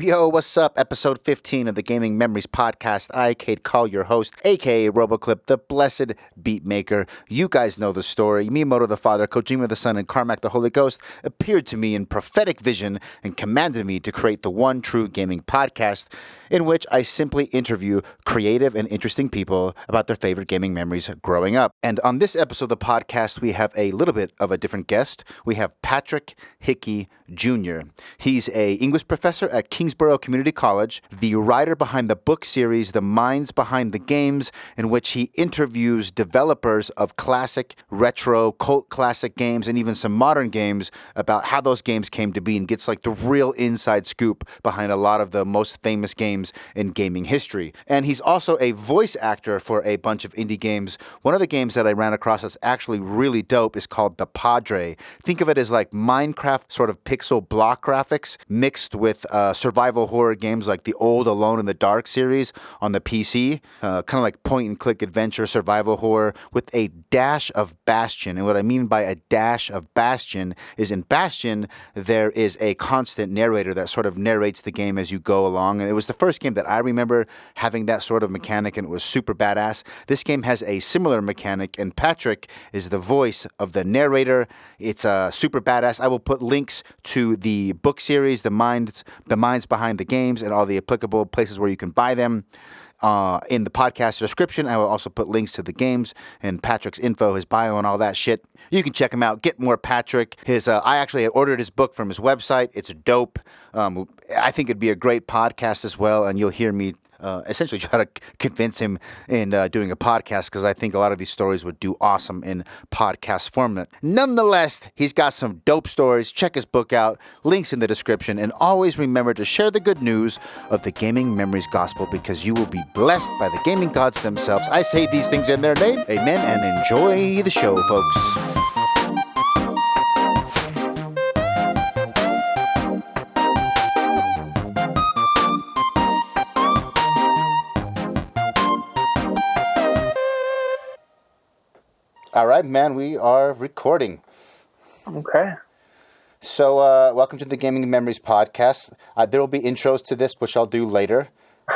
Yo, what's up? Episode 15 of the Gaming Memories Podcast. I, Kate Call, your host, aka Roboclip, the blessed beat maker. You guys know the story. Miyamoto the Father, Kojima the Son, and Carmack the Holy Ghost appeared to me in prophetic vision and commanded me to create the one true gaming podcast in which I simply interview creative and interesting people about their favorite gaming memories growing up. And on this episode of the podcast, we have a little bit of a different guest. We have Patrick Hickey Jr. He's an English professor at Kingsborough Community College, the writer behind the book series The Minds Behind the Games, in which he interviews developers of classic, retro, cult classic games and even some modern games about how those games came to be and gets like the real inside scoop behind a lot of the most famous games in gaming history. And he's also a voice actor for a bunch of indie games. One of the games that I ran across that's actually really dope is called The Padre. Think of it as like Minecraft sort of pixel block graphics mixed with survival horror games like the old Alone in the Dark series on the PC, kind of like point-and-click adventure survival horror with a dash of Bastion. And what I mean by a dash of Bastion is in Bastion, there is a constant narrator that sort of narrates the game as you go along. And it was the first game that I remember having that sort of mechanic, and it was super badass. This game has a similar mechanic, and Patrick is the voice of the narrator. It's super badass. I will put links to the book series, The Minds Behind the Games, and all the applicable places where you can buy them. In the podcast description, I will also put links to the games and Patrick's info, his bio, and all that shit. You can check him out. Get more Patrick. I actually ordered his book from his website. It's dope. I think it'd be a great podcast as well, and you'll hear me essentially try to convince him in doing a podcast because I think a lot of these stories would do awesome in podcast format. Nonetheless, he's got some dope stories. Check his book out. Links in the description. And always remember to share the good news of the Gaming Memories Gospel because you will be blessed by the gaming gods themselves. I say these things in their name. Amen, and enjoy the show, folks. All right, man, we are recording. Okay. So, welcome to the Gaming Memories Podcast. There will be intros to this, which I'll do later.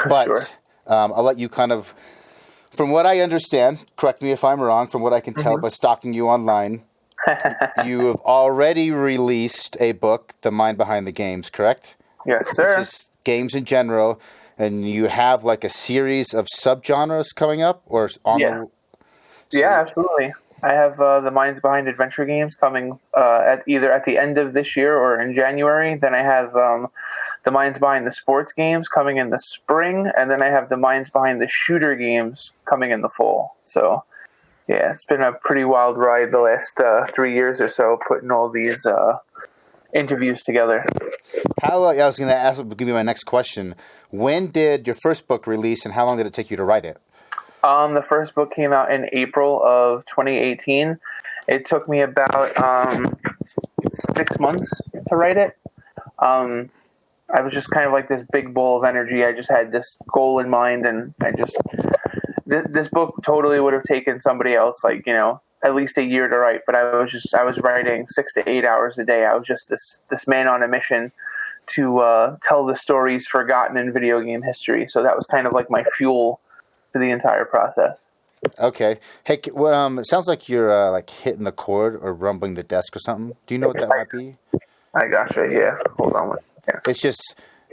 But Sure. I'll let you kind of, from what I understand, correct me if I'm wrong, from what I can tell by stalking you online, you have already released a book, The Mind Behind the Games, correct? Yes, sir. Which is games in general. And you have like a series of subgenres coming up? Or on Yeah. So, Yeah, absolutely. I have The Minds Behind Adventure Games coming either at the end of this year or in January. Then I have The Minds Behind the Sports Games coming in the spring. And then I have The Minds Behind the Shooter Games coming in the fall. So, yeah, it's been a pretty wild ride the last 3 years or so, putting all these interviews together. I was going to give you my next question. When did your first book release and how long did it take you to write it? The first book came out in April of 2018. It took me about 6 months to write it. I was just kind of like this big ball of energy. I just had this goal in mind, and this book totally would have taken somebody else, like, at least a year to write. But I was writing 6 to 8 hours a day. I was just this man on a mission to tell the stories forgotten in video game history. So that was kind of like my fuel for the entire process. Okay. Hey, it sounds like you're like hitting the cord or rumbling the desk or something. Do you know what that might be? I gotcha. Yeah. Hold on one second.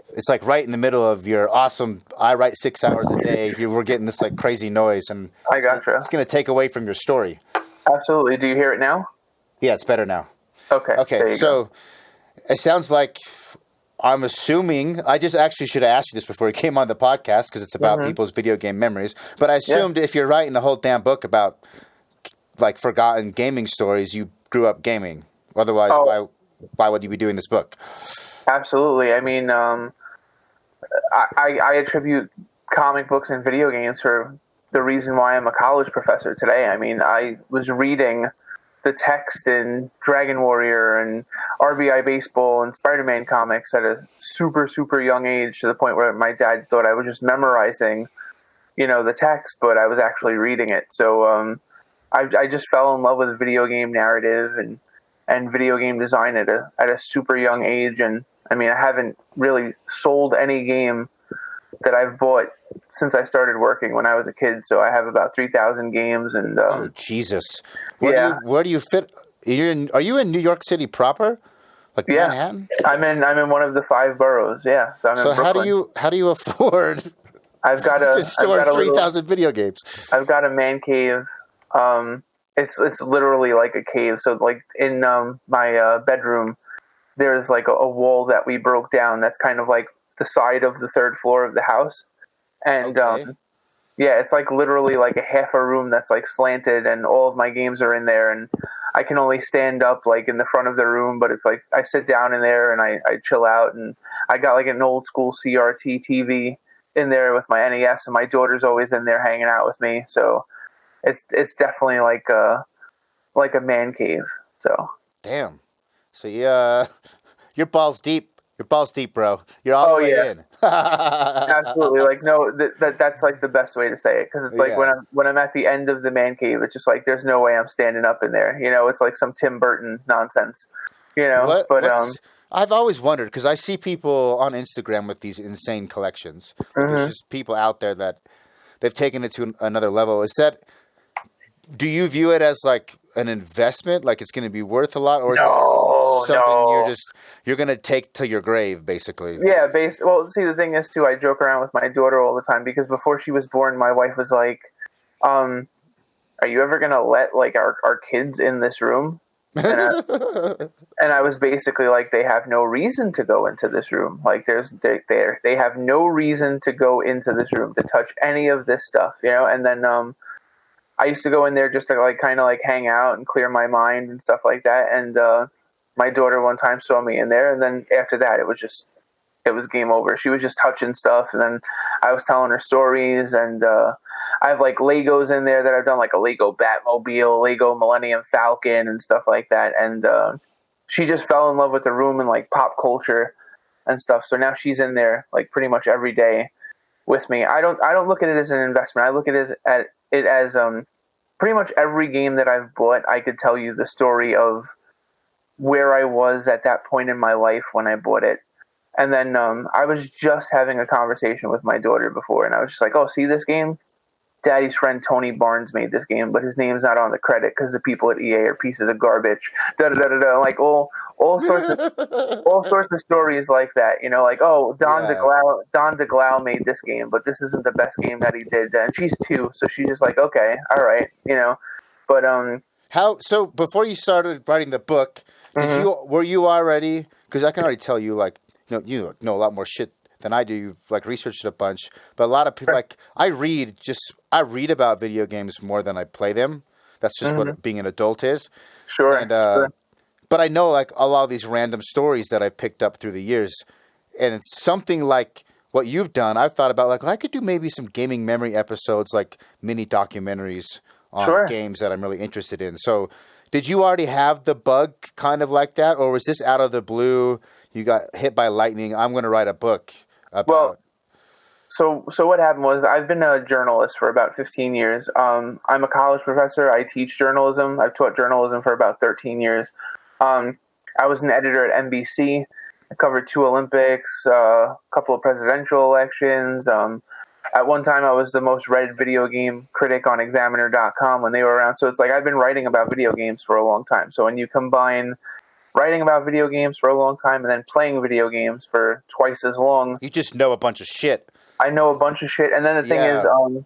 It's like right in the middle of your awesome, I write 6 hours a day. We're getting this like crazy noise, and I gotcha. It's going to take away from your story. Absolutely. Do you hear it now? Yeah, it's better now. Okay. So it sounds like, I'm assuming, I just actually should have asked you this before you came on the podcast because it's about people's video game memories. But I assumed if you're writing a whole damn book about like forgotten gaming stories, you grew up gaming. Otherwise, why would you be doing this book? Absolutely. I mean, I attribute comic books and video games for the reason why I'm a college professor today. I mean, I was reading the text in Dragon Warrior and RBI Baseball and Spider-Man comics at a super, super young age, to the point where my dad thought I was just memorizing the text, but I was actually reading it. So I just fell in love with video game narrative and video game design at a super young age. And I mean, I haven't really sold any game that I've bought since I started working when I was a kid. So I have about 3,000 games, and Oh Jesus! yeah, Where do you fit? Are you in New York City proper, like yeah. Manhattan? I'm in one of the 5 boroughs. Yeah, so I'm in So Brooklyn. how do you afford to I've store got a little 3,000 video games? I've got a man cave. Um, it's literally like a cave. So like in my bedroom, there's like a wall that we broke down. That's kind of like the side of the 3rd floor of the house, and Okay. yeah, it's like literally like a half a room that's like slanted, and all of my games are in there. And I can only stand up like in the front of the room, but it's like I sit down in there and I chill out. And I got like an old school CRT TV in there with my NES, and my daughter's always in there hanging out with me. So it's definitely like a man cave. So Damn. So yeah, your balls deep. Your balls deep, bro. You're all the oh way yeah, in. absolutely. Like no, that's like the best way to say it, because it's like Yeah. when I'm at the end of the man cave, it's just like there's no way I'm standing up in there. It's like some Tim Burton nonsense. But What's I've always wondered because I see people on Instagram with these insane collections. Like there's mhm. just people out there that they've taken it to another level. Do you view it as like an investment, like it's going to be worth a lot, or is this No, something no. you're going to take to your grave, basically? Yeah, well, see, the thing is too, I joke around with my daughter all the time, because before she was born, my wife was like, um, "Are you ever gonna let like our kids in this room?" And I was basically like, "They have no reason to go into this room. Like, they have no reason to go into this room to touch any of this stuff." And then I used to go in there just to like kind of like hang out and clear my mind and stuff like that. And my daughter one time saw me in there, and then after that, it was game over. She was just touching stuff, and then I was telling her stories. And I have like Legos in there that I've done, like a Lego Batmobile, Lego Millennium Falcon, and stuff like that. And she just fell in love with the room and like pop culture and stuff. So now she's in there like pretty much every day with me. I don't look at it as an investment. I look at it as pretty much every game that I've bought, I could tell you the story of where I was at that point in my life when I bought it. And then I was just having a conversation with my daughter before, and I was just like, "Oh, see this game? Daddy's friend Tony Barnes made this game, but his name's not on the credit because the people at EA are pieces of garbage." Da da da da da. Like all sorts of stories like that. Like, "Oh, Yeah. Don DeGlau made this game, but this isn't the best game that he did." And she's 2, so she's just like, "Okay, all right." But How so? Before you started writing the book, mhm. were you already? Because I can already tell you, like, you know a lot more shit than I do. You've like researched it a bunch, but a lot of people like I read about video games more than I play them. That's just Mhm. what being an adult is. Sure, And sure. but I know like a lot of these random stories that I picked up through the years, and it's something like what you've done. I've thought about like I could do maybe some gaming memory episodes, like mini documentaries on Sure. games that I'm really interested in. So, did you already have the bug kind of like that, or was this out of the blue? You got hit by lightning. I'm going to write a book Well, about. so what happened was, I've been a journalist for about 15 years. I'm a college professor. I teach journalism. I've taught journalism for about 13 years. Um, I was an editor at NBC. I covered 2 Olympics, a couple of presidential elections. At one time, I was the most read video game critic on Examiner.com when they were around. So it's like I've been writing about video games for a long time. So when you combine writing about video games for a long time and then playing video games for twice as long, You just know a bunch of shit. I know a bunch of shit. And then the thing is, Yeah.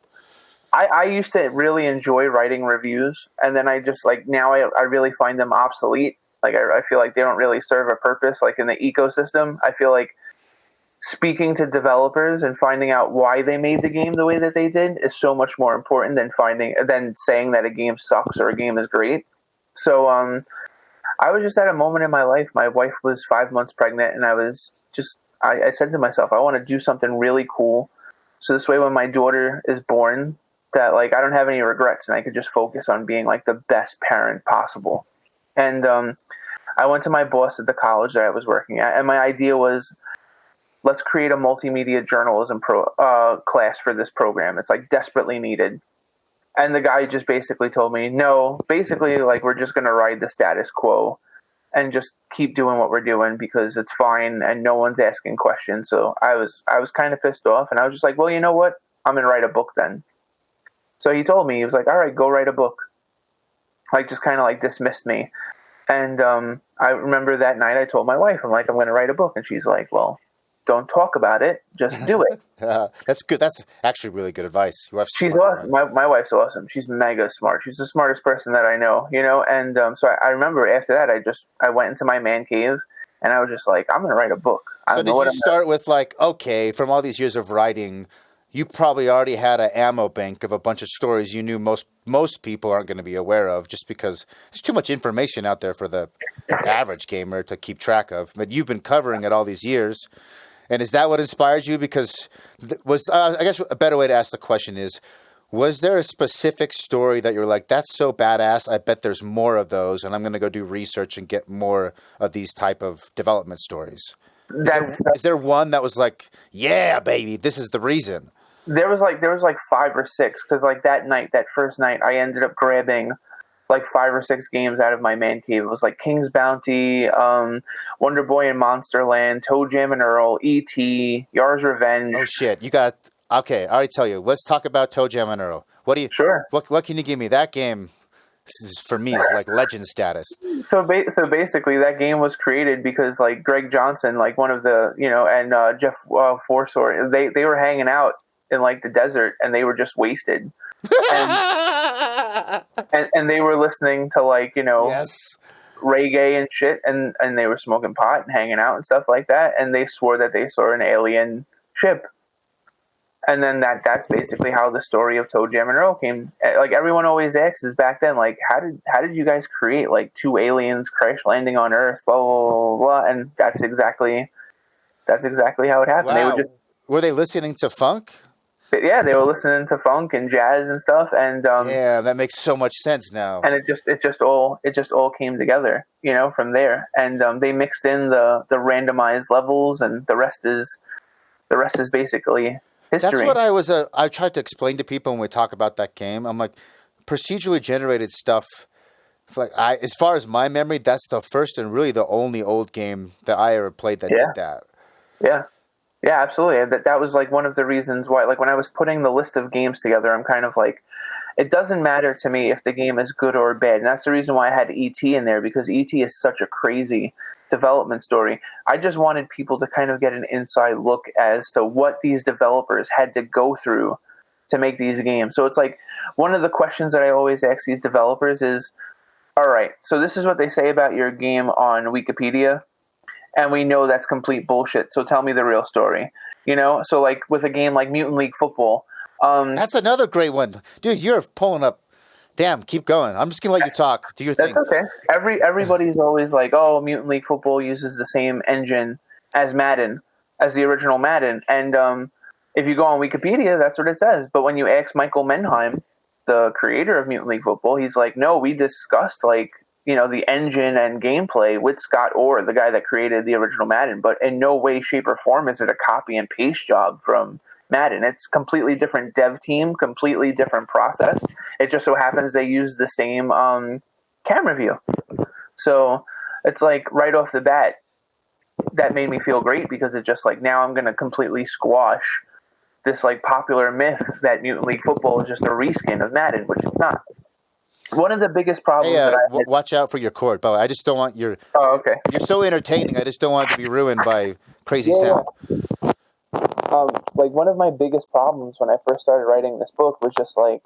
I used to really enjoy writing reviews, and then I just like now I really find them obsolete. Like I feel like they don't really serve a purpose. Like in the ecosystem, I feel like speaking to developers and finding out why they made the game the way that they did is so much more important than saying that a game sucks or a game is great. So I was just at a moment in my life. My wife was 5 months pregnant, and I said to myself, I want to do something really cool. So this way, when my daughter is born, that like I don't have any regrets, and I could just focus on being like the best parent possible. And I went to my boss at the college that I was working at, and my idea was, let's create a multimedia journalism class for this program. It's like desperately needed. And the guy just basically told me, no, basically, like, we're just going to ride the status quo and just keep doing what we're doing because it's fine and no one's asking questions. So I was kind of pissed off, and I was just like, well, you know what? I'm going to write a book then. So he told me, he was like, all right, go write a book. Like, just kind of like dismissed me. And I remember that night I told my wife, I'm like, I'm going to write a book. And she's like, well, don't talk about it. Just do it. That's good. That's actually really good advice. Your wife's She's smart, awesome. My wife's awesome. She's mega smart. She's the smartest person that I know, you know? And so I remember after that, I went into my man cave and I was just like, I'm going to write a book. I So don't did know what you I'm start with like, okay, from all these years of writing, you probably already had an ammo bank of a bunch of stories you knew most people aren't going to be aware of just because there's too much information out there for the average gamer to keep track of. But you've been covering it all these years. And is that what inspired you? Because I guess a better way to ask the question is, was there a specific story that you were like, that's so badass, I bet there's more of those, and I'm going to go do research and get more of these type of development stories? Is there one that was like, yeah, baby, this is the reason? There was like 5 or 6, because like that first night, I ended up grabbing like 5 or 6 games out of my man cave. It was like King's Bounty, Wonder Boy and Monsterland, Toe Jam and Earl, E.T., Yar's Revenge. Oh shit, okay, I already tell you. Let's talk about Toe Jam and Earl. Sure. What can you give me? That game for me is like legend status. So basically, that game was created because like Greg Johnson, like one of the, you know, and Jeff Forsor, they were hanging out in like the desert and they were just wasted. And they were listening to like, you know, yes, reggae and shit, and they were smoking pot and hanging out and stuff like that, and they swore that they saw an alien ship. And then that's basically how the story of Toe Jam and Earl came. Like everyone always asks is back then, like, how did you guys create like 2 aliens crash landing on Earth, blah blah blah, blah. And that's exactly how it happened. Wow. Were they listening to funk? Yeah, they were listening to funk and jazz and stuff, and yeah, that makes so much sense now. And it just all came together, you know, from there. And they mixed in the randomized levels, and the rest is basically history. That's what I tried to explain to people when we talk about that game. I'm like, procedurally generated stuff. Like as far as my memory, that's the first and really the only old game that I ever played that did that. Yeah. Yeah, absolutely. That was like one of the reasons why, like when I was putting the list of games together, I'm kind of like, it doesn't matter to me if the game is good or bad. And that's the reason why I had E.T. in there, because E.T. is such a crazy development story. I just wanted people to kind of get an inside look as to what these developers had to go through to make these games. So it's like one of the questions that I always ask these developers is, all right, so this is what they say about your game on Wikipedia, and we know that's complete bullshit. So tell me the real story, you know? So like with a game like Mutant League Football. That's another great one. Dude, you're pulling up. Damn, keep going. I'm just going to let you talk. Do your thing. That's okay. Everybody's always like, oh, Mutant League Football uses the same engine as Madden, as the original Madden. And if you go on Wikipedia, that's what it says. But when you ask Michael Menheim, the creator of Mutant League Football, he's like, no, we discussed like, you know, the engine and gameplay with Scott Orr, the guy that created the original Madden, but in no way, shape, or form is it a copy and paste job from Madden. It's completely different dev team, completely different process. It just so happens they use the same camera view. So it's like right off the bat, that made me feel great, because it's just like, now I'm going to completely squash this like popular myth that Mutant League Football is just a reskin of Madden, which it's not. One of the biggest problems that I had... watch out for your cord, Bo. I just don't want your... Oh, okay. You're so entertaining. I just don't want it to be ruined by crazy sound. Like one of my biggest problems when I first started writing this book was just like...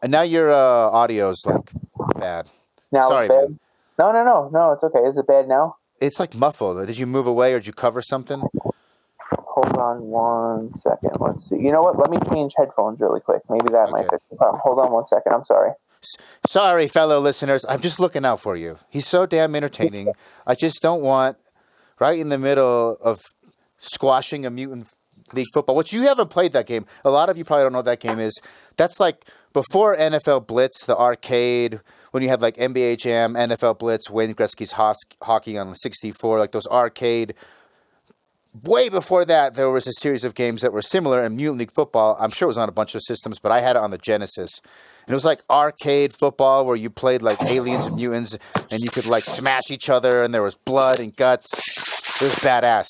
and now your audio's like bad. Now sorry, it's bad? man. No, it's okay. Is it bad now? It's like muffled. Did you move away or did you cover something? Hold on 1 second. Let's see. You know what? Let me change headphones really quick. Maybe that might fix the problem. Hold on 1 second. I'm sorry. Sorry, fellow listeners. I'm just looking out for you. He's so damn entertaining. I just don't want, right in the middle of squashing a Mutant League Football, which you haven't played that game. A lot of you probably don't know what that game is. That's like before NFL Blitz, the arcade, when you had like NBA Jam, NFL Blitz, Wayne Gretzky's hockey on 64, like those arcade way before that, there was a series of games that were similar in Mutant League Football. I'm sure it was on a bunch of systems, but I had it on the Genesis. And it was like arcade football where you played like aliens and mutants and you could like smash each other and there was blood and guts. It was badass.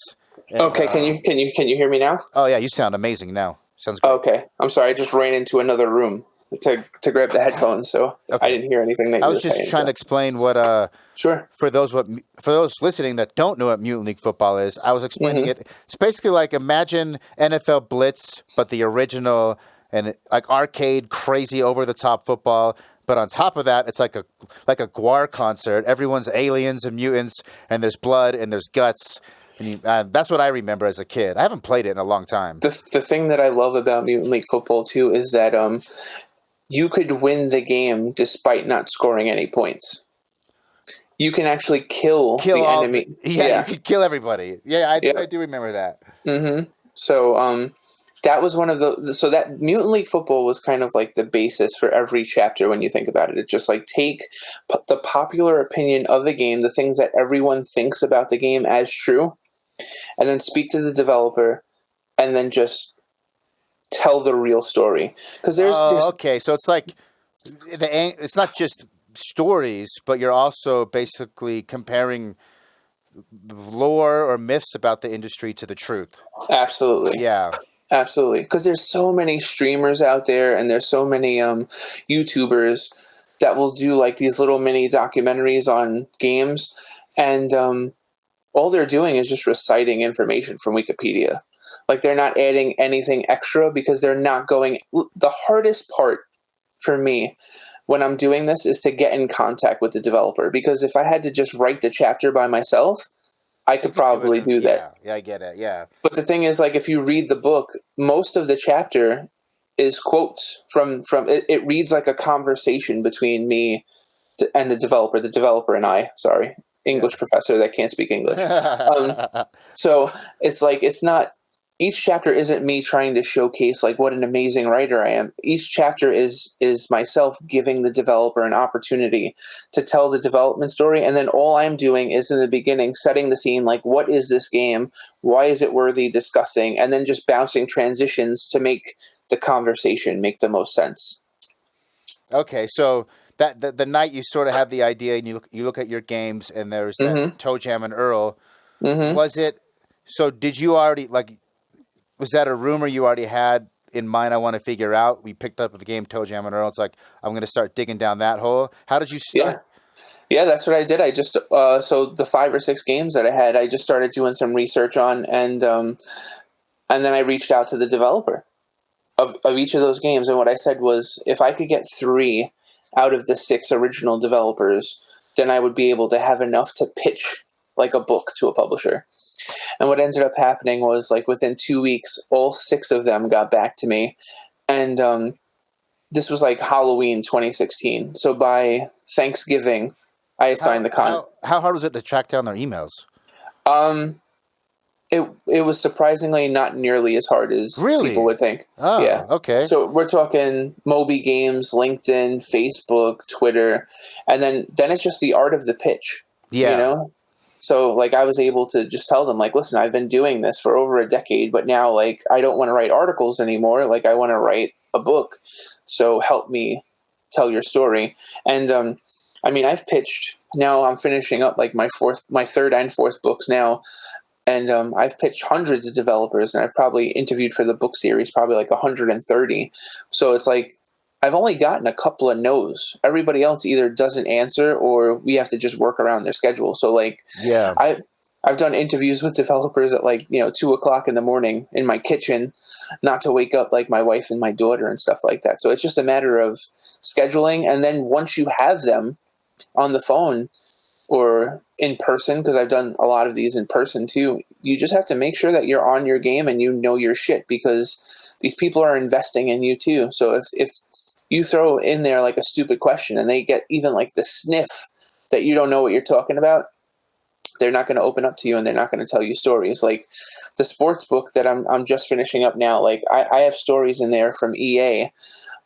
And, Okay, can you hear me now? oh, yeah, you sound amazing now. Sounds great. Okay, I'm sorry. I just ran into another room to grab the headphones, so Okay. I didn't hear anything that you I were was just saying. trying to explain what Sure. for those listening that don't know what Mutant League Football is. I was explaining it. It's basically like imagine NFL Blitz, but the original and like arcade, crazy, over the top football. But on top of that, it's like a Guar concert. Everyone's aliens and mutants, and there's blood and there's guts. And that's what I remember as a kid. I haven't played it in a long time. The thing that I love about Mutant League Football too is that you could win the game despite not scoring any points. You can actually kill the enemy. You could kill everybody. Yeah, Yeah. I do remember that. Mm-hmm. So that was one of so that Mutant League Football was kind of like the basis for every chapter when you think about it. It's just like take the popular opinion of the game, the things that everyone thinks about the game as true, and then speak to the developer, and then just tell the real story. Because there's okay, so it's like it's not just stories, but you're also basically comparing lore or myths about the industry to the truth. Absolutely. Yeah. Absolutely. Because there's so many streamers out there and there's so many YouTubers that will do like these little mini documentaries on games. And all they're doing is just reciting information from Wikipedia. Like they're not adding anything extra because they're not going. The hardest part for me when I'm doing this is to get in contact with the developer, because if I had to just write the chapter by myself, I could probably do that. Yeah, I get it. Yeah. But the thing is, like, if you read the book, most of the chapter is quotes from it. It reads like a conversation between me and the developer and I. Sorry, English professor that can't speak English. So it's like it's not. Each chapter isn't me trying to showcase like what an amazing writer I am. Each chapter is myself giving the developer an opportunity to tell the development story, and then all I'm doing is in the beginning setting the scene, like what is this game? Why is it worthy discussing? And then just bouncing transitions to make the conversation make the most sense. Okay, so that the night you sort of have the idea and you look at your games and there's that Toe Jam and Earl. Was it so did you already was that a rumor you already had in mind? I want to figure out. We picked up the game Toe Jam and Earl. It's like I'm going to start digging down that hole. How did you start? Yeah, that's what I did. I just so the 5 or 6 games that I had, I just started doing some research on, and then I reached out to the developer of each of those games, and what I said was, if I could get 3 out of the 6 original developers, then I would be able to have enough to pitch like a book to a publisher. And what ended up happening was, like, within 2 weeks, all 6 of them got back to me. And this was like Halloween 2016. So by Thanksgiving, I had signed the contract. How hard was it to track down their emails? It was surprisingly not nearly as hard as people would think. Oh, yeah. Okay. So we're talking Moby Games, LinkedIn, Facebook, Twitter, and then it's just the art of the pitch. Yeah. You know? So, like, I was able to just tell them, like, listen, I've been doing this for over a decade, but now, like, I don't want to write articles anymore. Like, I want to write a book. So help me tell your story. And, I mean, I've pitched, now I'm finishing up, like, my 3rd and 4th books now. And I've pitched hundreds of developers, and I've probably interviewed for the book series, probably like 130. So it's like, I've only gotten a couple of no's. Everybody else either doesn't answer or we have to just work around their schedule. So, like, yeah, I've done interviews with developers at 2:00 in the morning in my kitchen, not to wake up like my wife and my daughter and stuff like that. So it's just a matter of scheduling. And then once you have them on the phone or in person, because I've done a lot of these in person too, you just have to make sure that you're on your game and you know your shit, because these people are investing in you too. So if you throw in there like a stupid question and they get even like the sniff that you don't know what you're talking about, they're not going to open up to you and they're not going to tell you stories. Like the sports book that I'm just finishing up now, like I have stories in there from EA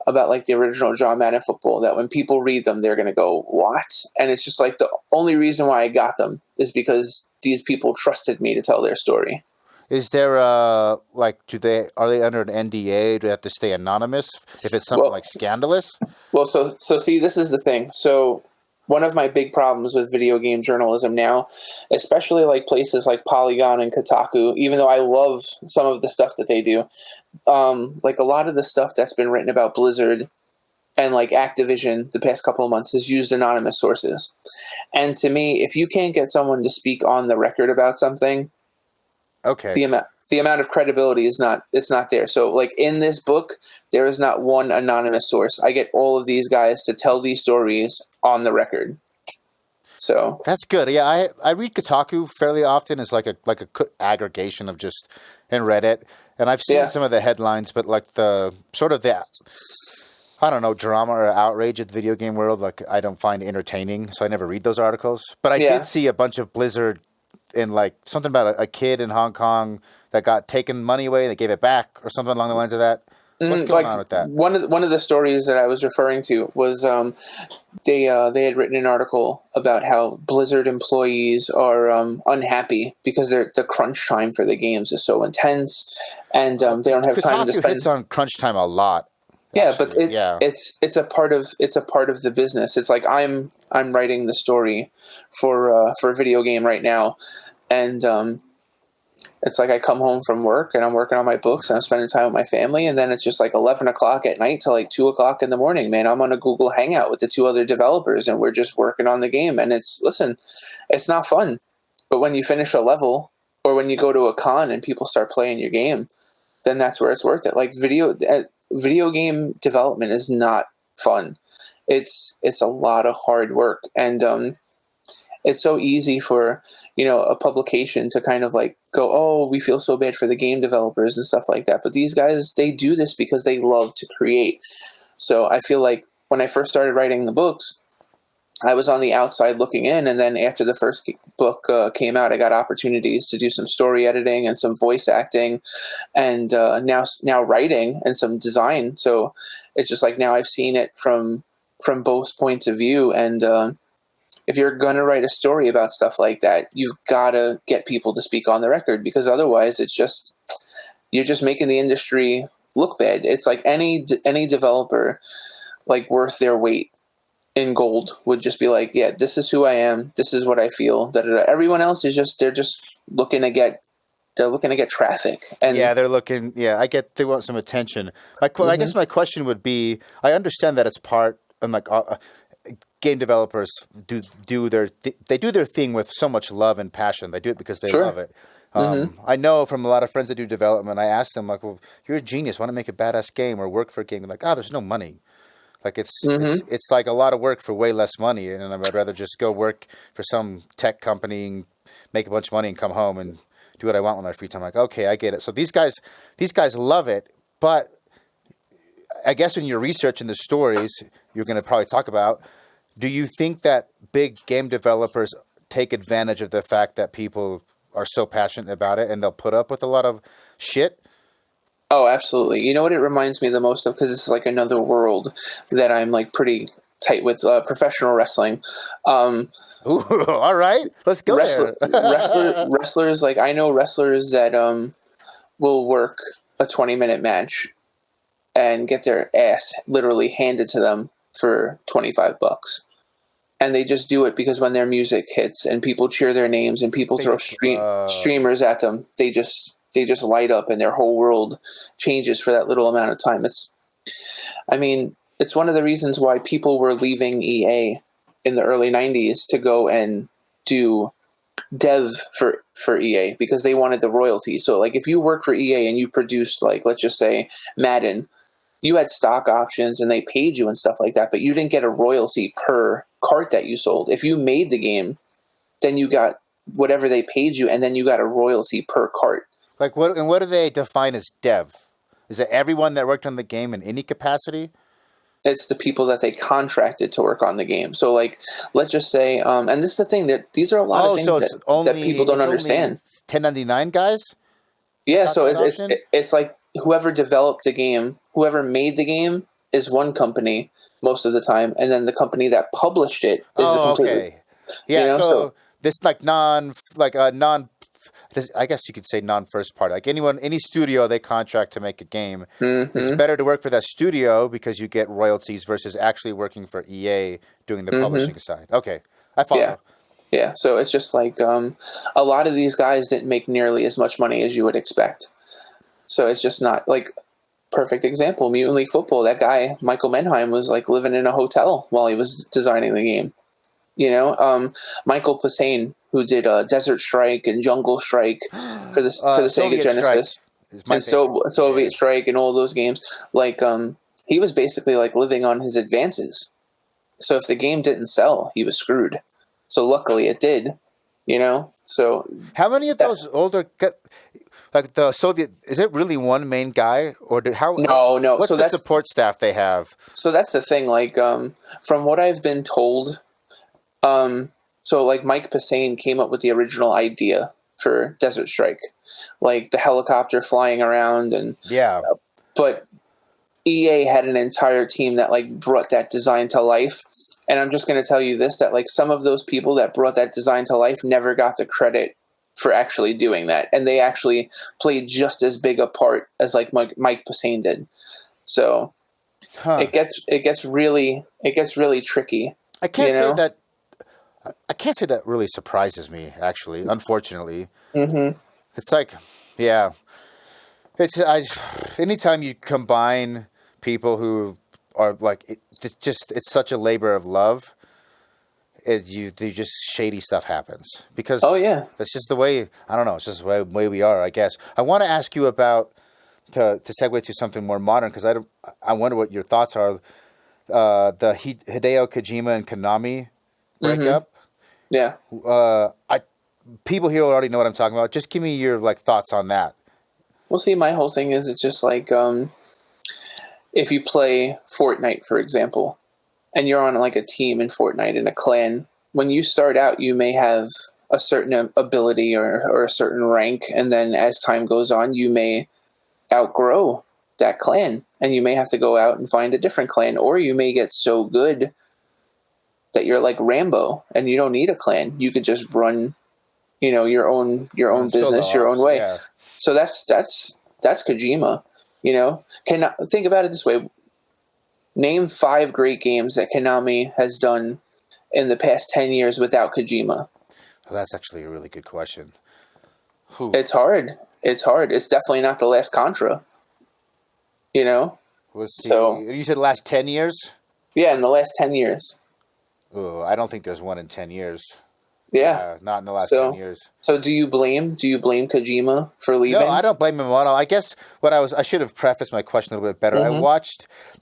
about like the original John Madden football that when people read them, they're going to go, what? And it's just like the only reason why I got them is because these people trusted me to tell their story. Is there are they under an NDA? Do they have to stay anonymous if it's something Well, like scandalous? so see, this is the thing. So one of my big problems with video game journalism now, especially like places like Polygon and Kotaku, even though I love some of the stuff that they do, like a lot of the stuff that's been written about Blizzard and like Activision the past couple of months has used anonymous sources. And to me, if you can't get someone to speak on the record about something, Okay. the amount of credibility is not, it's not there. So like in this book, there is not one anonymous source. I get all of these guys to tell these stories on the record. So That's good. Yeah, I read Kotaku fairly often as like a aggregation of just in Reddit, and I've seen yeah, some of the headlines, but like the sort of the I don't know drama or outrage of the video game world, like I don't find entertaining, so I never read those articles. But I did yeah. see a bunch of Blizzard in like something about a kid in Hong Kong that got taken money away, they gave it back or something along the lines of that. What's going Like on with that? one of the stories that I was referring to was they had written an article about how Blizzard employees are unhappy because the crunch time for the games is so intense, and they don't have time to Kotaku spend. hits on crunch time a lot, Yeah, but actually. Yeah. it's a part of the business. It's like I'm writing the story for a video game right now, and it's like I come home from work and I'm working on my books and I'm spending time with my family, and then it's just like 11 o'clock at night till like 2 o'clock in the morning. Man, I'm on a Google Hangout with the two other developers and we're just working on the game. And it's not fun, but when you finish a level or when you go to a con and people start playing your game, then that's where it's worth it. Like video game development is not fun. It's a lot of hard work, and it's so easy for a publication to kind of like go, oh, we feel so bad for the game developers and stuff like that, but these guys, they do this because they love to create. So I feel like when I first started writing the books, I was on the outside looking in, and then after the first book came out, I got opportunities to do some story editing and some voice acting, and now writing and some design. So it's just like now I've seen it from both points of view, and if you're going to write a story about stuff like that, you've got to get people to speak on the record, because otherwise you're just making the industry look bad. It's like any developer like worth their weight in gold would just be like, yeah, this is who I am. This is what I feel. Da, da, da. Everyone else is they're just looking to get traffic. And Yeah, they're looking. Yeah, I get they want some attention. I guess my question would be: I understand that it's part, and like game developers they do their thing with so much love and passion. They do it because they sure. love it. I know from a lot of friends that do development. I ask them like, "Well, you're a genius. Want to make a badass game or work for a game?" They're like, "Oh, there's no money. Like it's like a lot of work for way less money, and I'd rather just go work for some tech company and make a bunch of money and come home and do what I want with my free time." Like, okay, I get it. So these guys love it, but I guess when you're researching the stories, you're going to probably talk about. Do you think that big game developers take advantage of the fact that people are so passionate about it and they'll put up with a lot of shit? Oh, absolutely. You know what it reminds me the most of, because it's like another world that I'm like pretty tight with, professional wrestling. Ooh, all right, let's go there. Wrestlers, like I know wrestlers that will work a 20-minute match and get their ass literally handed to them for $25, and they just do it because when their music hits and people cheer their names and people They throw just, streamers at them, they just light up and their whole world changes for that little amount of time. It's one of the reasons why people were leaving EA in the early 90s to go and do dev for EA, because they wanted the royalty. So like if you work for EA and you produced, like, let's just say Madden, you had stock options and they paid you and stuff like that, but you didn't get a royalty per cart that you sold. If you made the game, then you got whatever they paid you, and then you got a royalty per cart. like what do they define as dev? Is it everyone that worked on the game in any capacity? It's the people that they contracted to work on the game. So like, let's just say, and this is the thing, that these are a lot of things So it's that people don't understand. 1099 guys. Yeah, Got so that option? it's like whoever developed the game, whoever made the game is one company most of the time, and then the company that published it is the Oh, completely, okay. Yeah, so so this like non I guess you could say non-first party. Like any studio they contract to make a game, it's Mm-hmm. better to work for that studio because you get royalties versus actually working for EA doing the Mm-hmm. publishing side. Okay, I Yeah. follow. Yeah. So it's just like a lot of these guys didn't make nearly as much money as you would expect. So it's just not like perfect example. Mutant League Football. That guy Michael Menheim was like living in a hotel while he was designing the game. Michael Posehn, who did Desert Strike and Jungle Strike for the Sega Soviet Strike Genesis, is my and favorite. Yeah. Soviet Strike and all those games. Like he was basically like living on his advances. So if the game didn't sell, he was screwed. So luckily it did. So How many of that, those older, like the Soviet, is it really one main guy, or no. what's the support staff they have? So that's the thing. Like from what I've been told, so like Mike Posehn came up with the original idea for Desert Strike, like the helicopter flying around, and Yeah. but EA had an entire team that like brought that design to life. And I'm just going to tell you this, that like some of those people that brought that design to life never got the credit for actually doing that, and they actually played just as big a part as like Mike Posehn did. So Huh. it gets really tricky. I can't say that. I can't say that really surprises me. Actually, unfortunately, Mm-hmm. it's like, yeah, anytime you combine people who are like, it's such a labor of love. Just shady stuff happens because Oh yeah. that's just the way. I don't know. It's just the way we are. I guess. I want to ask you about to segue to something more modern because I wonder what your thoughts are. The Hideo Kojima and Konami Mm-hmm. breakup. Yeah. I People here already know what I'm talking about. Just give me your thoughts on that. Well, see, my whole thing is it's just like if you play Fortnite, for example, and you're on like a team in Fortnite in a clan, when you start out, you may have a certain ability or a certain rank, and then as time goes on, you may outgrow that clan, and you may have to go out and find a different clan, or you may get so good that you're like Rambo and you don't need a clan. You could just run, your own Solo business, your own ops, way. yeah. So that's Kojima. Can think about it this way: name 5 great games that Konami has done in the past 10 years without Kojima. Well, that's actually a really good question. Who? It's hard. It's hard. It's definitely not the last Contra. You know. Let's see. So You said last 10 years? yeah, in the last 10 years. Oh, I don't think there's one in 10 years. Yeah. Not in the last 10 So years. so do you blame Kojima for leaving? No, I don't blame him at all. I guess I should have prefaced my question a little bit better. Mm-hmm.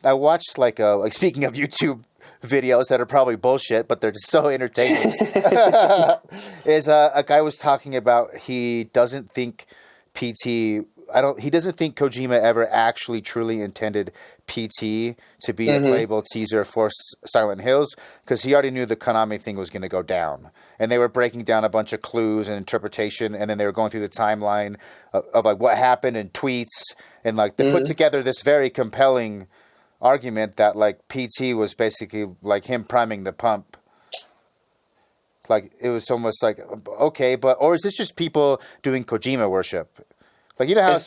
I watched like speaking of YouTube videos that are probably bullshit, but they're just so entertaining. Is a guy was talking about he doesn't think PT. He doesn't think Kojima ever actually truly intended PT to be a Mm-hmm. playable teaser for Silent Hills because he already knew the Konami thing was going to go down, and they were breaking down a bunch of clues and interpretation, and then they were going through the timeline of like what happened and tweets, and like they put Mm-hmm. together this very compelling argument that like PT was basically like him priming the pump. Like it was almost like okay, or is this just people doing Kojima worship? Like you know how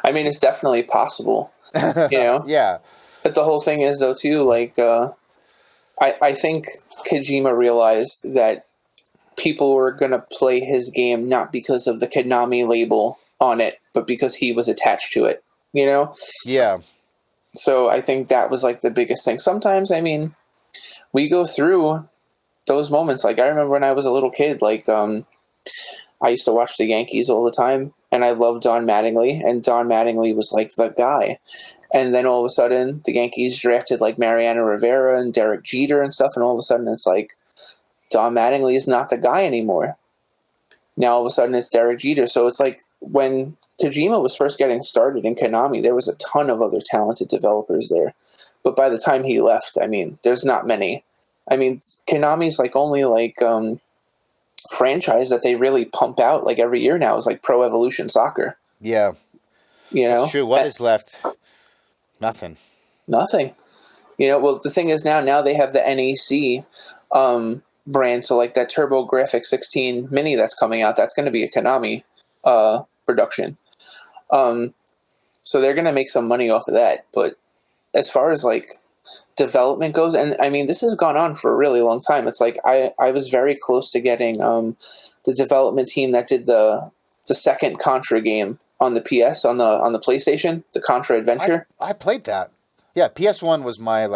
It's definitely possible. yeah. But the whole thing is though too, like I think Kojima realized that people were gonna play his game not because of the Konami label on it, but because he was attached to it. Yeah. So I think that was like the biggest thing. Sometimes, we go through those moments. Like I remember when I was a little kid, like I used to watch the Yankees all the time, and I loved Don Mattingly, and Don Mattingly was like the guy. And then all of a sudden, the Yankees drafted like Mariano Rivera and Derek Jeter and stuff, and all of a sudden it's like Don Mattingly is not the guy anymore. Now all of a sudden it's Derek Jeter. So it's like when Kojima was first getting started in Konami, there was a ton of other talented developers there. But by the time he left, there's not many. Konami's like only like franchise that they really pump out like every year now is like Pro Evolution Soccer. Yeah. You know, That's true. What is left? Nothing. Nothing. Well, the thing is now they have the NEC brand, so like that TurboGrafx 16 Mini that's coming out, that's going to be a Konami production. So they're gonna make some money off of that. But as far as like development goes, and I mean this has gone on for a really long time. It's like I was very close to getting the development team that did the second Contra game on the PS on the PlayStation, the Contra Adventure. I played that. Yeah, PS1 was my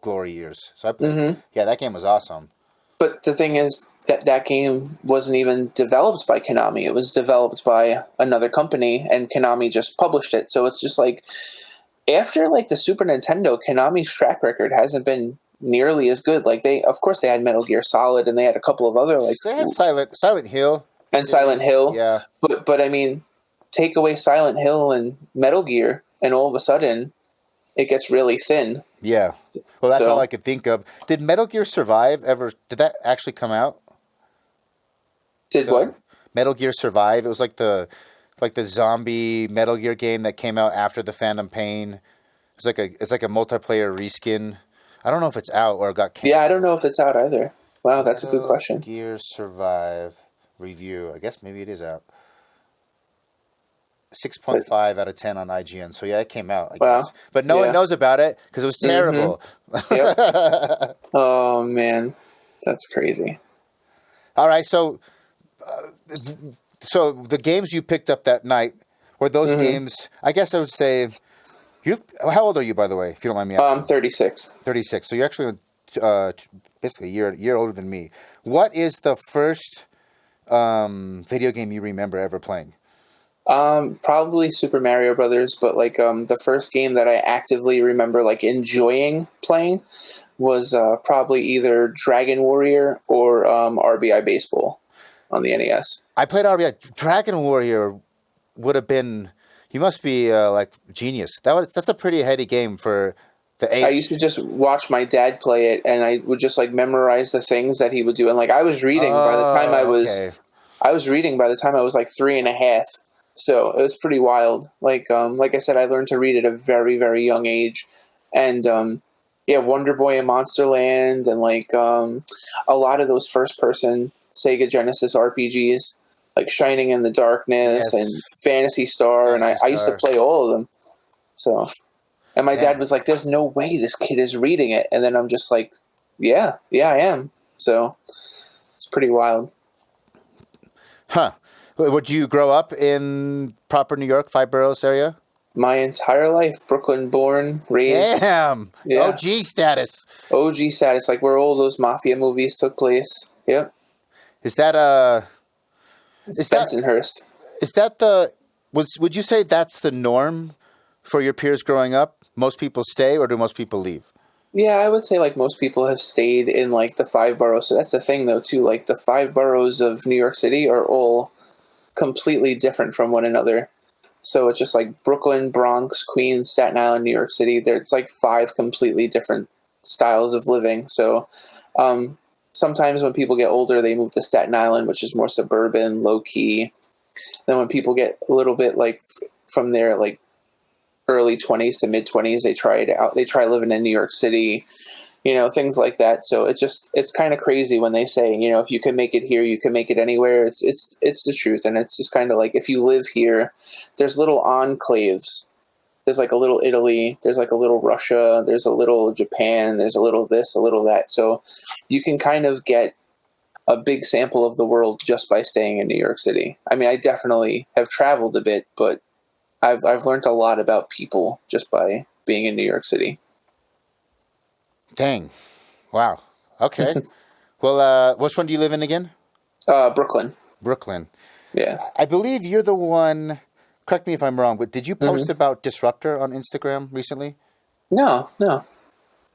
glory years. So I played. Mm-hmm. Yeah, that game was awesome. But the thing is that game wasn't even developed by Konami. It was developed by another company, and Konami just published it. So it's just like after like the Super Nintendo, Konami's track record hasn't been nearly as good. Like of course, they had Metal Gear Solid, and they had a couple of other like they had Silent Hill and Silent Hill. Yeah, but I mean, take away Silent Hill and Metal Gear, and all of a sudden, it gets really thin. Yeah. Well, that's all I could think of. Did Metal Gear Survive ever? Did that actually come out? What? Metal Gear Survive. It was like the zombie Metal Gear game that came out after the Phantom Pain. It's like a multiplayer reskin. I don't know if it's out or got canceled. Yeah, I don't know if it's out either. Wow, that's a good question. Metal Gear Survive review. I guess maybe it is out. 6.5 out of 10 on IGN. So yeah, it came out. I guess. But no one knows about it because it was terrible. Mm-hmm. Yep. Oh man, that's crazy. All right, so the games you picked up that night were those games. I guess I would say, how old are you, by the way? If you don't mind me asking. I'm 36. 36. So you're actually basically a year older than me. What is the first video game you remember ever playing? Probably Super Mario Brothers, but like the first game that I actively remember like enjoying playing was probably either Dragon Warrior or RBI Baseball on the NES. I played RBI. Dragon Warrior would have been. You must be like genius. That's a pretty heady game for the age. I used to just watch my dad play it, and I would just like memorize the things that he would do. And like I was reading by the time I was reading by the time I was like 3.5. So it was pretty wild. Like I said, I learned to read at a very, very young age. And Wonder Boy and Monster Land and like a lot of those first person Sega Genesis RPGs, like Shining in the Darkness and Phantasy Star. And I used to play all of them. So, and my dad was like, there's no way this kid is reading it. And then I'm just like, yeah, I am. So it's pretty wild. Huh. Would you grow up in proper New York, Five Boroughs area? My entire life, Brooklyn born, raised. Damn! Yeah. OG status. OG status, like where all those mafia movies took place. Yep. Is that Bensonhurst. Is that the? Would you say that's the norm for your peers growing up? Most people stay, or do most people leave? Yeah, I would say like most people have stayed in like the five boroughs. So that's the thing, though, too. Like the five boroughs of New York City are all completely different from one another. So it's just like Brooklyn, Bronx, Queens, Staten Island, New York City. It's like 5 completely different styles of living. So sometimes when people get older, they move to Staten Island, which is more suburban, low key. Then when people get a little bit like from their like early 20s to mid 20s, they try it out. They try living in New York City. Things like that. So it's kind of crazy when they say, if you can make it here, you can make it anywhere. It's the truth. And it's just kind of like, if you live here, there's little enclaves. There's like a little Italy, there's like a little Russia, there's a little Japan, there's a little this, a little that. So you can kind of get a big sample of the world just by staying in New York City. I mean, I definitely have traveled a bit, but I've learned a lot about people just by being in New York City. Dang. Wow. Okay. Well, which one do you live in again? Brooklyn. Brooklyn. Yeah. I believe you're the one, correct me if I'm wrong, but did you post about Disruptor on Instagram recently? No. Oh,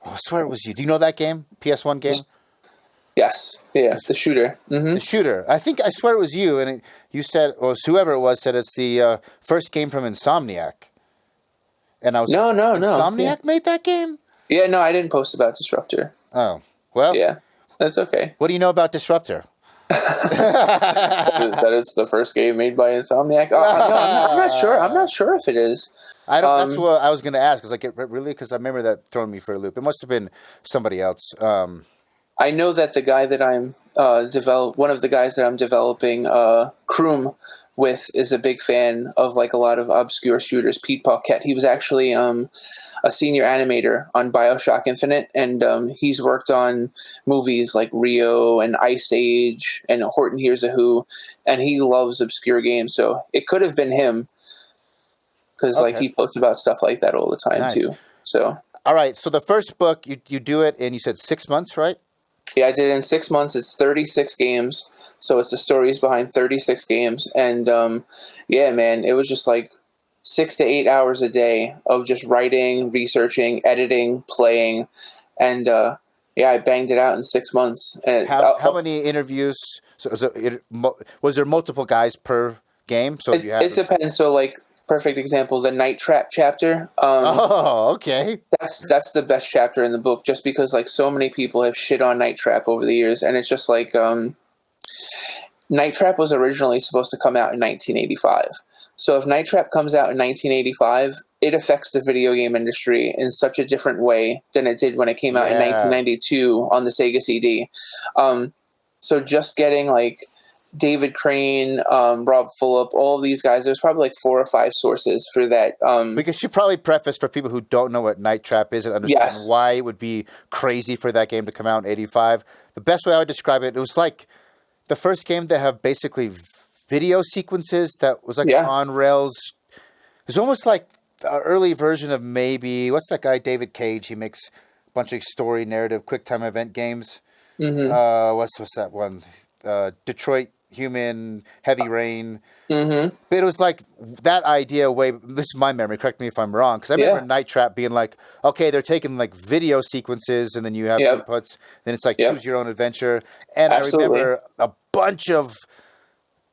I swear it was you. Do you know that game? PS1 game? Yes. Yeah, the shooter. Mm-hmm. The shooter. I swear it was you, and you said, or whoever it was said it's the first game from Insomniac. And I was No. Insomniac made that game? Yeah, no, I didn't post about Disruptor. Oh, well. Yeah, that's okay. What do you know about Disruptor? That it's the first game made by Insomniac. No, I'm not sure. I'm not sure if it is. I don't. That's what I was going to ask. Because I remember that throwing me for a loop. It must have been somebody else. I know that the guy that I'm one of the guys that I'm developing Kroom with is a big fan of like a lot of obscure shooters. Pete Paquette. He was actually a senior animator on BioShock Infinite, and he's worked on movies like Rio and Ice Age and Horton Hears a Who, and he loves obscure games. So it could have been him because like Okay. he posts about stuff like that all the time Nice. too. So All right. So the first book, you do it in, you said 6 months, right? yeah, I did it in 6 months. It's 36 games. So it's the stories behind 36 games. And yeah, man, it was just like 6 to 8 hours a day of just writing, researching, editing, playing. And yeah, I banged it out in 6 months. And How many interviews? Was there multiple guys per game? So if you had, it depends. So like, perfect example, the Night Trap chapter. oh, okay. That's the best chapter in the book, just because like so many people have shit on Night Trap over the years, and it's just like Night Trap was originally supposed to come out in 1985. So if Night Trap comes out in 1985, it affects the video game industry in such a different way than it did when it came out in 1992 on the Sega CD. So just getting like David Crane, Rob Fulop, all of these guys. There's probably like 4 or 5 sources for that. We should probably preface for people who don't know what Night Trap is and understand why it would be crazy for that game to come out in 85. The best way I would describe it, it was like the first game that have basically video sequences that was like on rails. It was almost like an early version of maybe, what's that guy, David Cage? He makes a bunch of story, narrative, quick time event games. Mm-hmm. What's that one? Detroit Human, Heavy Rain. Mm-hmm. But it was like that idea this is my memory, correct me if I'm wrong, because I remember Night Trap being like, okay, they're taking like video sequences and then you have inputs, then it's like choose your own adventure. And Absolutely. I remember a bunch of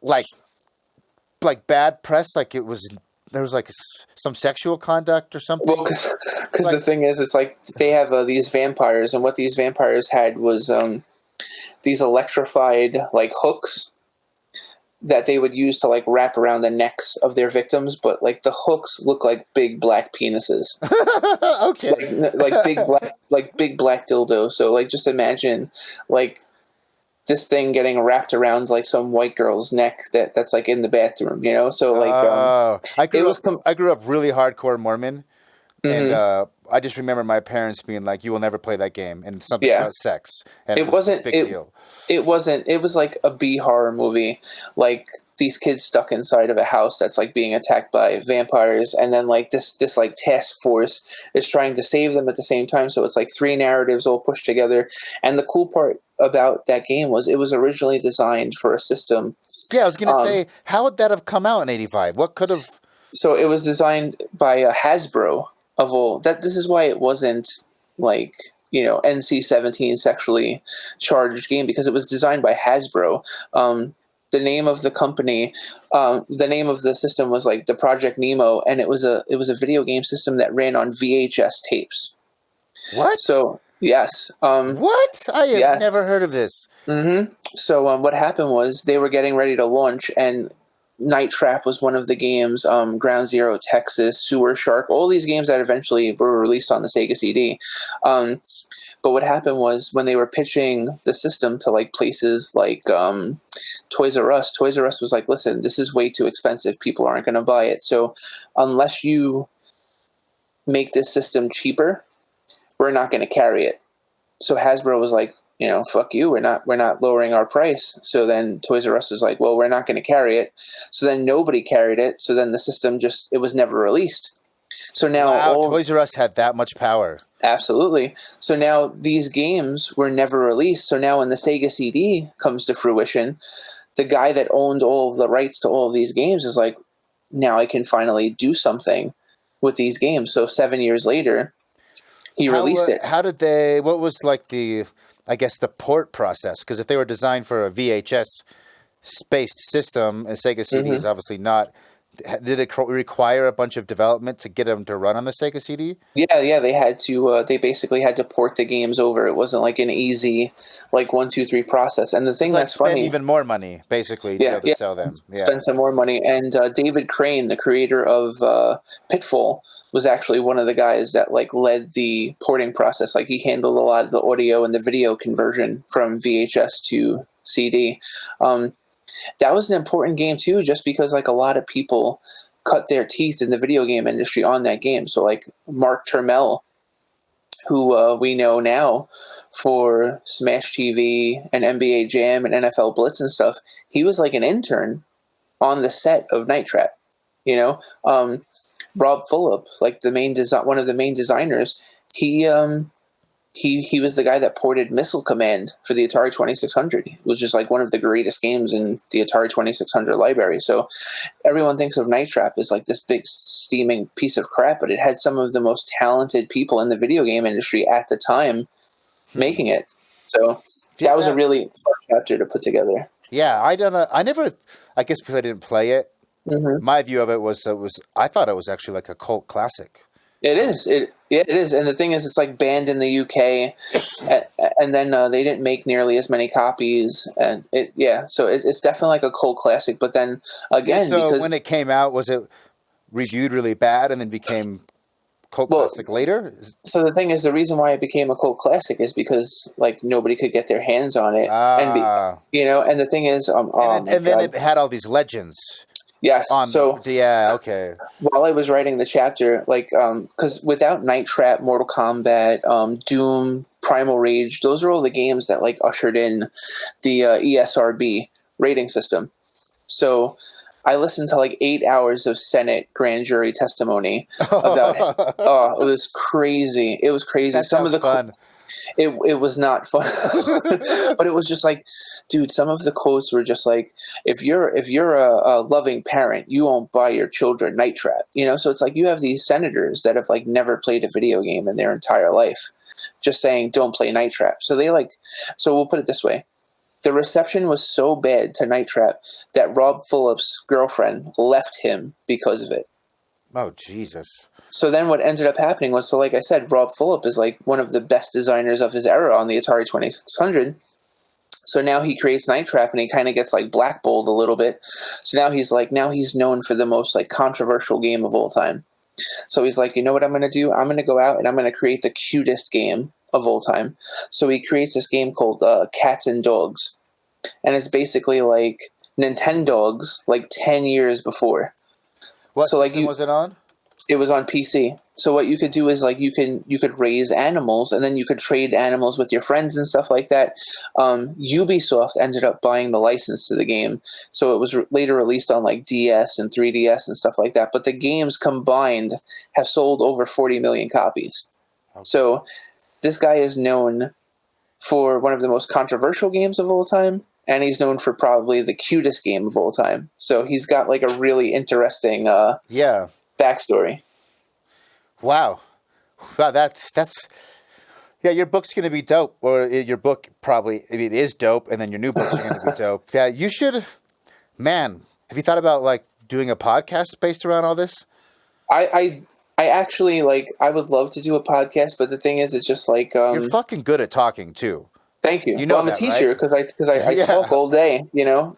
like bad press, like there was like some sexual conduct or something. Well, because the thing is, it's like they have these vampires, and what these vampires had was these electrified like hooks that they would use to like wrap around the necks of their victims, but like the hooks look like big black penises. Okay. like big black dildo. So like just imagine like this thing getting wrapped around like some white girl's neck that's like in the bathroom, you know? So like I grew up really hardcore Mormon. Mm-hmm. And I just remember my parents being like, "You will never play that game," and something about sex. And it wasn't a big deal. It wasn't. It was like a B horror movie. Like these kids stuck inside of a house that's like being attacked by vampires, and then like this like task force is trying to save them at the same time. So it's like 3 narratives all pushed together. And the cool part about that game was it was originally designed for a system. Yeah, I was going to say, how would that have come out in '85? What could have? So it was designed by Hasbro. Of all that, this is why it wasn't like NC-17 sexually charged game, because it was designed by Hasbro. The name of the company, the name of the system was like the Project Nemo, and it was a video game system that ran on VHS tapes. What? So yes. What? I have never heard of this. Mm-hmm. So what happened was they were getting ready to launch, and Night Trap was one of the games, Ground Zero, Texas, Sewer Shark, all these games that eventually were released on the Sega CD. But what happened was when they were pitching the system to like places like Toys R Us was like, listen, this is way too expensive. People aren't going to buy it. So unless you make this system cheaper, we're not going to carry it. So Hasbro was like, fuck you, we're not lowering our price. So then Toys R Us was like, well, we're not going to carry it. So then nobody carried it. So then the system it was never released. So now Toys R Us had that much power. Absolutely. So now these games were never released. So now when the Sega CD comes to fruition, the guy that owned all of the rights to all of these games is like, now I can finally do something with these games. So 7 years later, he released it. How did they? What was like the port process? Because if they were designed for a VHS-based system, and Sega CD is obviously not, Did it require a bunch of development to get them to run on the Sega CD? Yeah, they had to. They basically had to port the games over. It wasn't like an easy, like 1, 2, 3 process. And the It's thing like that's spend funny, even more money, basically, to be yeah, able to yeah, sell them. Yeah. spend some more money. And David Crane, the creator of Pitfall, was actually one of the guys that like led the porting process. Like he handled a lot of the audio and the video conversion from VHS to CD. Um, that was an important game too, just because like a lot of people cut their teeth in the video game industry on that game. So like Mark Turmell, who we know now for Smash TV and NBA Jam and NFL Blitz and stuff, he was like an intern on the set of Night Trap. You know, Rob Fulop, like one of the main designers, he he was the guy that ported Missile Command for the Atari 2600. It was just like one of the greatest games in the Atari 2600 library. So everyone thinks of Night Trap as like this big steaming piece of crap, but it had some of the most talented people in the video game industry at the time making it. So that was a really fun chapter to put together. Yeah, I never. I guess because I didn't play it, my view of it was I thought it was actually like a cult classic. It is. It is. And the thing is, it's like banned in the UK, and then they didn't make nearly as many copies. And so it's definitely like a cult classic. But then again, so because when it came out, was it reviewed really bad and then became cult classic later? So the thing is, the reason why it became a cult classic is because like nobody could get their hands on it, and the thing is, and then it had all these legends. Yes. Okay. While I was writing the chapter, like, because without Night Trap, Mortal Kombat, Doom, Primal Rage, those are all the games that like ushered in the ESRB rating system. So I listened to like 8 hours of Senate grand jury testimony about it. Oh, it was crazy. It was crazy. That sounds fun. It was not fun, but it was just like, dude, some of the quotes were just like, if you're a loving parent, you won't buy your children Night Trap, so it's like you have these senators that have like never played a video game in their entire life just saying don't play Night Trap. So so we'll put it this way, the reception was so bad to Night Trap that Rob Phillip's girlfriend left him because of it. Oh, Jesus. So then what ended up happening was, so like I said, Rob Fulop is like one of the best designers of his era on the Atari 2600. So now he creates Night Trap and he kind of gets like blackballed a little bit. So now he's known for the most like controversial game of all time. So he's like, you know what I'm going to do? I'm going to go out and I'm going to create the cutest game of all time. So he creates this game called Cats and Dogs. And it's basically like Nintendogs like 10 years before. What system was it on? It was on PC. So what you could do is like you could raise animals and then you could trade animals with your friends and stuff like that. Ubisoft ended up buying the license to the game, so it was later released on like DS and 3DS and stuff like that. But the games combined have sold over 40 million copies. Okay. So this guy is known for one of the most controversial games of all time, and he's known for probably the cutest game of all time. So he's got like a really interesting backstory. Wow, that's your book's gonna be dope, or your book probably it is dope, and then your new book's gonna be dope. Yeah, you should. Man, have you thought about like doing a podcast based around all this? I actually like. I would love to do a podcast, but the thing is, it's just like you're fucking good at talking too. Thank you. I'm a teacher because I talk all day. You know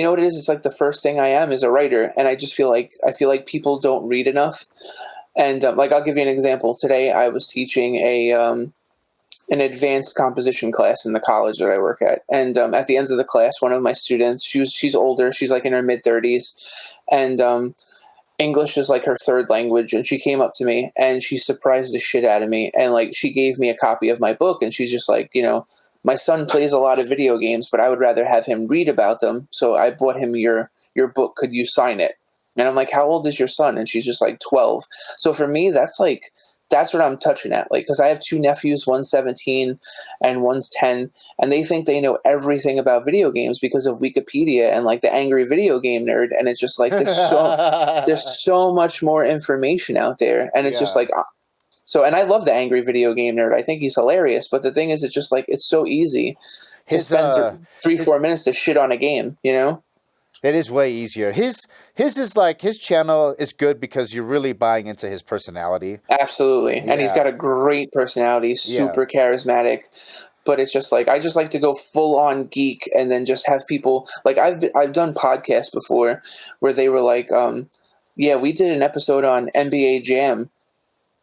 what it is? It's like the first thing I am is a writer, and I just feel like people don't read enough. And like I'll give you an example. Today I was teaching an advanced composition class in the college that I work at, and at the end of the class, one of my students, she's older, she's like in her mid-30s, and English is like her third language, and she came up to me and she surprised the shit out of me, and like she gave me a copy of my book, and she's just like, my son plays a lot of video games, but I would rather have him read about them, so I bought him your book. Could you sign it? And I'm like, how old is your son? And she's just like 12. So for me, that's what I'm touching at. Like, because I have two nephews, one's 17 and one's 10, and they think they know everything about video games because of Wikipedia and like the Angry Video Game Nerd. And it's just like there's so much more information out there, and it's just like. So, and I love the Angry Video Game Nerd. I think he's hilarious. But the thing is, it's so easy to spend 3-4 minutes to shit on a game, It is way easier. His is like his channel is good because you're really buying into his personality. Absolutely. And he's got a great personality, super charismatic. But it's just like I just like to go full on geek and then just have people like I've done podcasts before where they were like, yeah, we did an episode on NBA Jam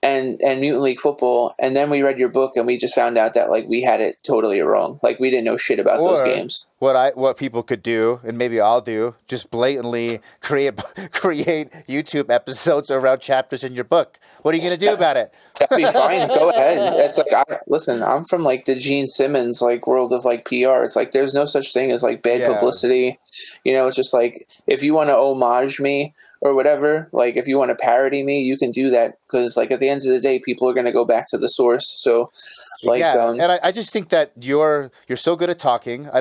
and Mutant League Football, and then we read your book and we just found out that like we had it totally wrong. Like we didn't know shit about those games. What people could do, and maybe I'll do, just blatantly create YouTube episodes around chapters in your book. What are you going to do about it? That'd be fine. Go ahead. It's like, listen, I'm from like the Gene Simmons like world of like PR. It's like there's no such thing as like bad publicity. You know, it's just like if you want to homage me or whatever, like if you want to parody me, you can do that because like at the end of the day, people are going to go back to the source. So, like, and I just think that you're so good at talking. I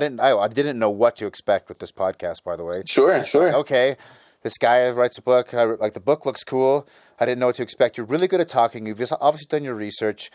didn't know what to expect with this podcast, by the way. Sure. Like, okay, this guy writes a book. Like the book looks cool. I didn't know what to expect. You're really good at talking. You've obviously done your research.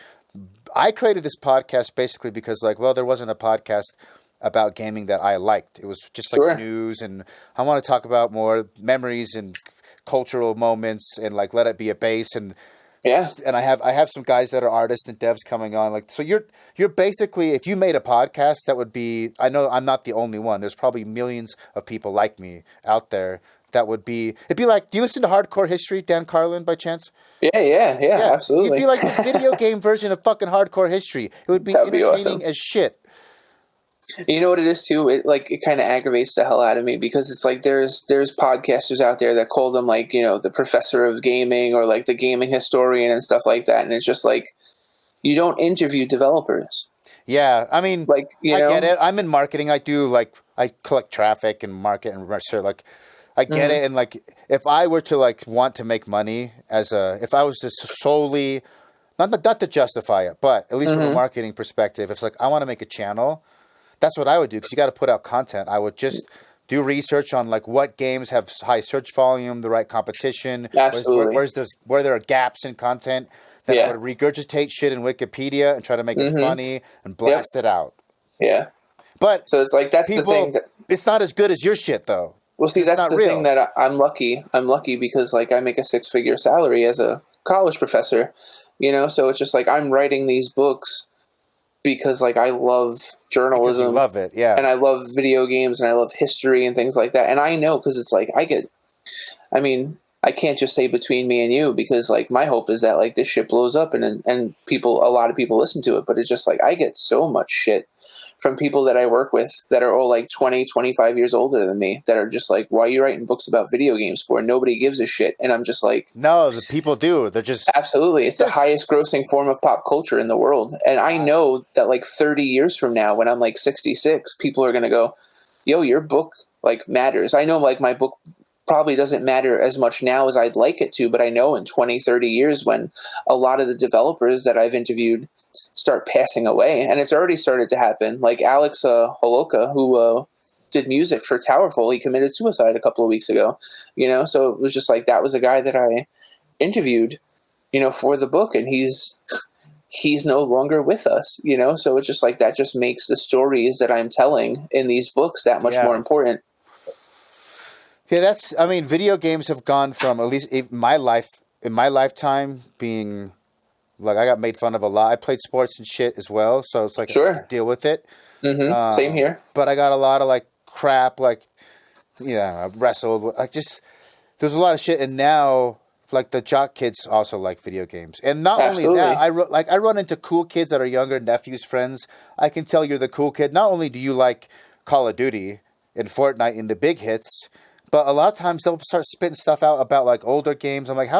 I created this podcast basically because, like, well, there wasn't a podcast about gaming that I liked. It was just like news, and I want to talk about more memories and cultural moments, and like let it be a base. And I have some guys that are artists and devs coming on. Like, so you're basically, if you made a podcast, that would be. I know I'm not the only one. There's probably millions of people like me out there. It'd be like, do you listen to Hardcore History, Dan Carlin, by chance? Yeah, absolutely. It'd be like the video game version of fucking Hardcore History. It would be entertaining awesome as shit. You know what it is too? It kind of aggravates the hell out of me because it's like there's podcasters out there that call them like, you know, the professor of gaming or like the gaming historian and stuff like that, and it's just like you don't interview developers. Yeah, I mean, like I get it. I'm in marketing. I collect traffic and market and research. Like, I get it. And like, if I were to like want to make money if I was just solely, not to justify it, but at least from a marketing perspective, it's like I want to make a channel. That's what I would do because you got to put out content. I would just do research on like what games have high search volume, the right competition, absolutely, where there are gaps in content. Then I would regurgitate shit in Wikipedia and try to make it funny and blast it out. Yeah, but so it's like that's the thing. It's not as good as your shit though. Well, see, that's the thing that I'm lucky. I'm lucky because like I make a 6-figure salary as a college professor, you know. So it's just like I'm writing these books because like I love journalism, love it, yeah, and I love video games and I love history and things like that. And I know because it's like I mean, I can't just say between me and you because like my hope is that like this shit blows up and a lot of people listen to it. But it's just like I get so much shit from people that I work with that are all like 20, 25 years older than me that are just like, why are you writing books about video games for? Nobody gives a shit. And I'm just like, no, the people do. They're just absolutely. It's the highest grossing form of pop culture in the world. And I know that like 30 years from now, when I'm like 66, people are going to go, yo, your book like matters. I know like my book probably doesn't matter as much now as I'd like it to, but I know in 20, 30 years when a lot of the developers that I've interviewed start passing away, and it's already started to happen. Like Alex Holoka, who did music for Towerful, he committed suicide a couple of weeks ago, you know? So it was just like, that was a guy that I interviewed, you know, for the book, and he's no longer with us, you know? So it's just like, that just makes the stories that I'm telling in these books that much more important. Yeah, I mean, video games have gone from, at least in my lifetime, being like, I got made fun of a lot. I played sports and shit as well, so it's like I had to deal with it. Same here. But I got a lot of like crap, like, I wrestled. There's a lot of shit, and now like the jock kids also like video games, and not only that, I run into cool kids that are younger, nephews, friends. I can tell you're the cool kid. Not only do you like Call of Duty and Fortnite and the big hits, but a lot of times they'll start spitting stuff out about like older games. I'm like,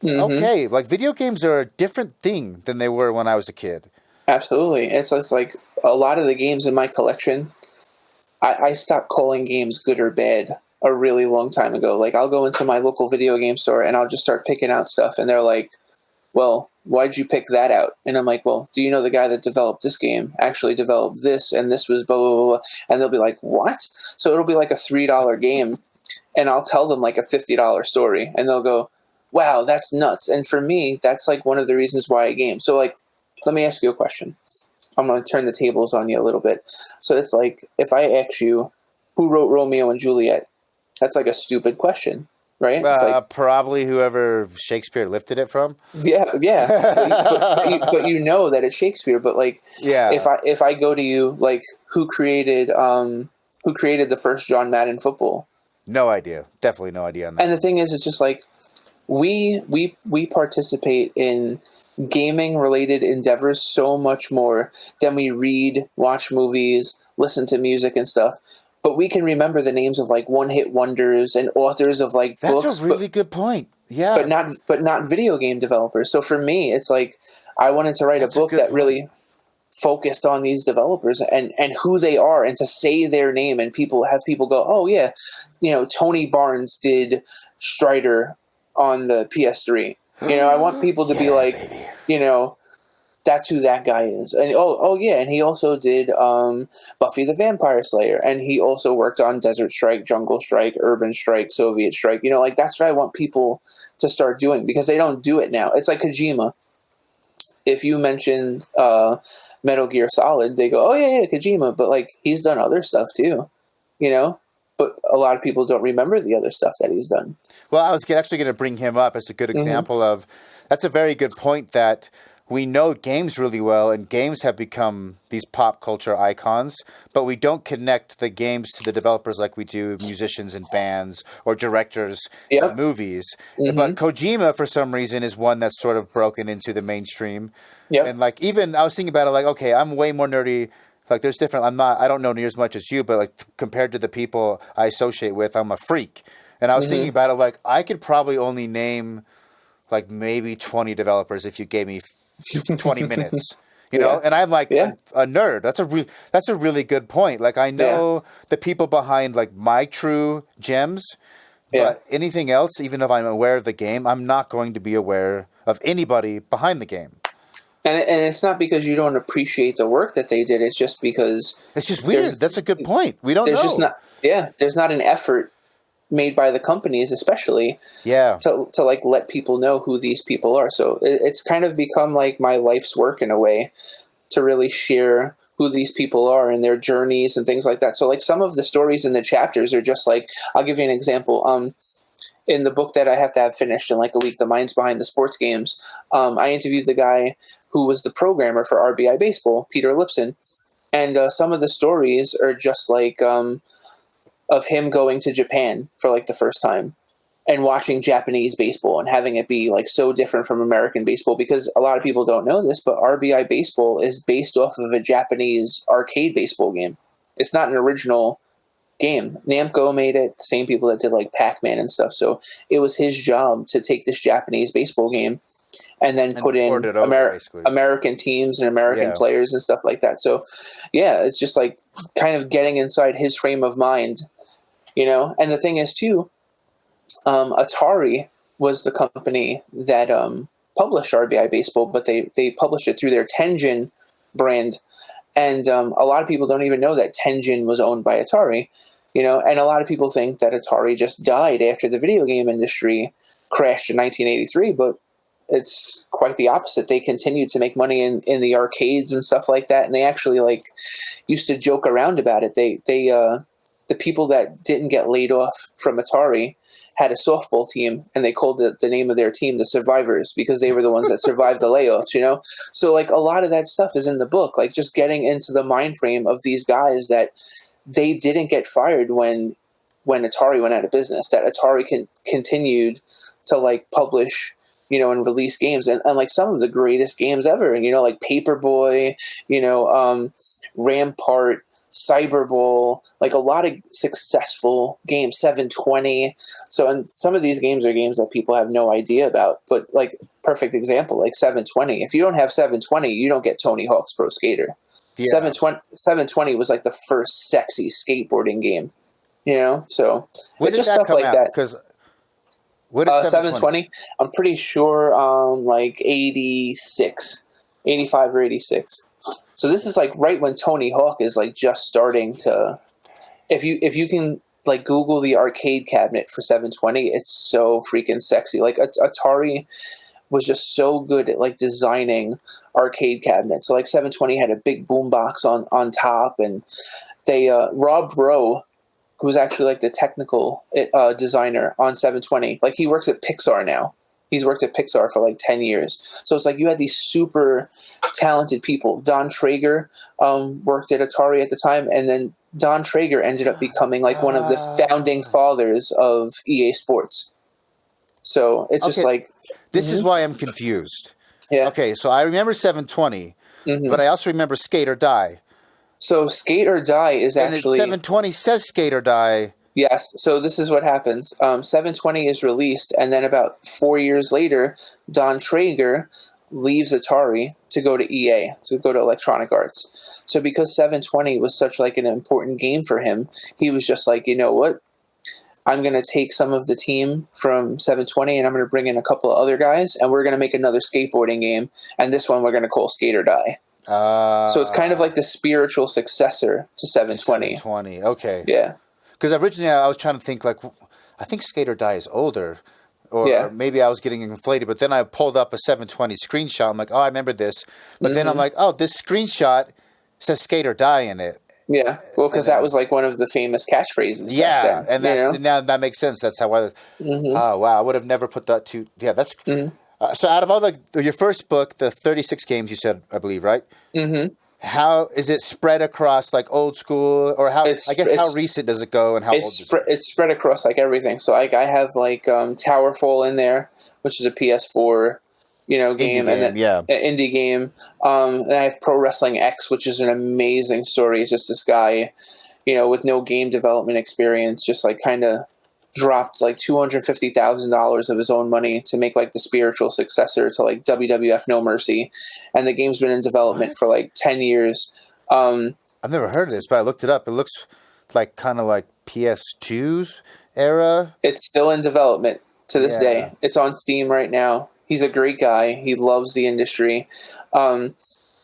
okay, like video games are a different thing than they were when I was a kid. Absolutely. It's just like a lot of the games in my collection, I stopped calling games good or bad a really long time ago. Like I'll go into my local video game store and I'll just start picking out stuff, and they're like, well, why'd you pick that out? And I'm like, well, do you know the guy that developed this game actually developed this, and this was blah, blah, blah, blah. And they'll be like, what? So it'll be like a $3 game, and I'll tell them like a $50 story, and they'll go, wow, that's nuts. And for me, that's like one of the reasons why I game. So like, let me ask you a question. I'm going to turn the tables on you a little bit. So it's like, if I ask you, Who wrote Romeo and Juliet? That's like a stupid question, right? It's like, Probably whoever Shakespeare lifted it from. yeah. But you know that it's Shakespeare. But like, Yeah. if I go to you, like, who created the first John Madden football? No idea. Definitely no idea on that. And the thing is, it's just like we participate in gaming related endeavors so much more than we read, watch movies, listen to music and stuff. But we can remember the names of like one-hit wonders and authors of like That's books, a really good point. Yeah. but not video game developers. So for me, it's like I wanted to write That's a book that point. really focused on these developers and who they are, and to say their name and have people go, oh yeah, Tony Barnes did Strider on the PS3. I want people to be like, baby. That's who that guy is. And oh yeah, and he also did Buffy the Vampire Slayer, and he also worked on Desert Strike, Jungle Strike, Urban Strike, Soviet Strike. Like, that's what I want people to start doing, because they don't do it now. It's like Kojima. If you mention Metal Gear Solid, they go, oh yeah, Kojima, but like, he's done other stuff too, but a lot of people don't remember the other stuff that he's done. Well, I was actually going to bring him up as a good example of, that's a very good point, that we know games really well, and games have become these pop culture icons, but we don't connect the games to the developers like we do musicians and bands or directors in movies. But Kojima, for some reason, is one that's sort of broken into the mainstream. Yep. And like, even I was thinking about it, like, okay, I'm way more nerdy. Like, there's different, I don't know near as much as you, but like, compared to the people I associate with, I'm a freak. And I was thinking about it, like, I could probably only name like maybe 20 developers if you gave me 20 minutes, and I'm like a nerd. That's a really good point. Like, I know the people behind like my true gems, but anything else, even if I'm aware of the game, I'm not going to be aware of anybody behind the game. And it's not because you don't appreciate the work that they did. It's just because it's just weird. That's a good point. We don't know. There's not an effort made by the companies, especially, to like let people know who these people are. So it's kind of become like my life's work in a way, to really share who these people are and their journeys and things like that. So like, some of the stories in the chapters are just like, I'll give you an example. In the book that I have to have finished in like a week, The Minds Behind the Sports Games, I interviewed the guy who was the programmer for RBI Baseball, Peter Lipson, and some of the stories are just like of him going to Japan for like the first time and watching Japanese baseball and having it be like so different from American baseball, because a lot of people don't know this, but RBI Baseball is based off of a Japanese arcade baseball game. It's not an original game. Namco made it, the same people that did like Pac-Man and stuff. So it was his job to take this Japanese baseball game and then put in American teams and American players and stuff like that. So yeah, it's just like kind of getting inside his frame of mind, And the thing is too, Atari was the company that published RBI Baseball, but they published it through their Tengen brand. And a lot of people don't even know that Tengen was owned by Atari, and a lot of people think that Atari just died after the video game industry crashed in 1983, but it's quite the opposite. They continued to make money in the arcades and stuff like that, and they actually like used to joke around about it. The people that didn't get laid off from Atari had a softball team, and they called the name of their team the Survivors, because they were the ones that survived the layoffs, So like, a lot of that stuff is in the book, like just getting into the mind frame of these guys, that they didn't get fired when Atari went out of business, that Atari continued to like publish, and release games, and like some of the greatest games ever, like Paperboy, Rampart, Cyberball, like a lot of successful games, 720. So, and some of these games are games that people have no idea about, but like, perfect example, like 720. If you don't have 720, you don't get Tony Hawk's Pro Skater. 720 was like the first sexy skateboarding game, So when it's just did that stuff come like out? that. Because what is 720? I'm pretty sure like 86, 85 or 86. So this is like right when Tony Hawk is like just starting to. If you can like Google the arcade cabinet for 720, it's so freaking sexy. Like Atari was just so good at like designing arcade cabinets. So like 720 had a big boombox on top, and they Rob Rowe who was actually like the technical designer on 720. Like he works at Pixar now. He's worked at Pixar for like 10 years. So it's like you had these super talented people. Don Traeger worked at Atari at the time, and then Don Traeger ended up becoming like one of the founding fathers of EA Sports. So it's just like... This is why I'm confused. Yeah. Okay, so I remember 720, but I also remember Skate or Die. So Skate or Die is And actually... 720 says Skate or Die. Yes. So this is what happens. 720 is released, and then about 4 years later, Don Traeger leaves Atari to go to EA, to go to Electronic Arts. So because 720 was such like an important game for him, he was just like, you know what? I'm going to take some of the team from 720 and I'm going to bring in a couple of other guys, and we're going to make another skateboarding game. And this one we're going to call Skate or Die. So it's kind of like the spiritual successor to 720. 720, okay. Yeah. Because originally I was trying to think like, I think Skate or Die is older. Or maybe I was getting inflated. But then I pulled up a 720 screenshot. I'm like, oh, I remember this. But then I'm like, oh, this screenshot says Skate or Die in it. Yeah, well, because that was like one of the famous catchphrases. Yeah, back then, and that's now that makes sense. That's how I. Oh wow, I would have never put that to. Yeah, that's. So out of all your first book, the 36 games you said, I believe, right? Mm-hmm. How is it spread across like old school, or how? I guess how recent does it go, and how old? It's spread across like everything. So like I have like Towerfall in there, which is a PS4. Game, and then an indie game. And I have Pro Wrestling X, which is an amazing story. It's just this guy, with no game development experience, just like kind of dropped like $250,000 of his own money to make like the spiritual successor to like WWF No Mercy, and the game's been in development for like 10 years. I've never heard of this, but I looked it up. It looks like kind of like PS2's era. It's still in development to this day. It's on Steam right now. He's a great guy. He loves the industry. But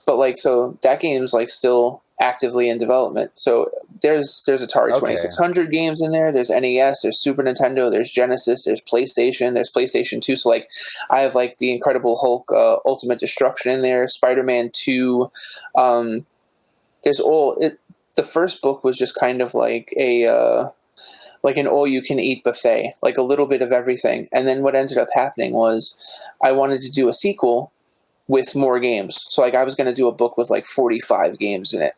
like, so that game's like still actively in development. So there's Atari 2600 games in there. There's NES, there's Super Nintendo, there's Genesis, there's PlayStation, there's PlayStation 2. So like I have like the Incredible Hulk, Ultimate Destruction in there, Spider-Man 2. There's the first book was just kind of like an all-you-can-eat buffet, like a little bit of everything. And then what ended up happening was I wanted to do a sequel with more games. So like I was going to do a book with like 45 games in it.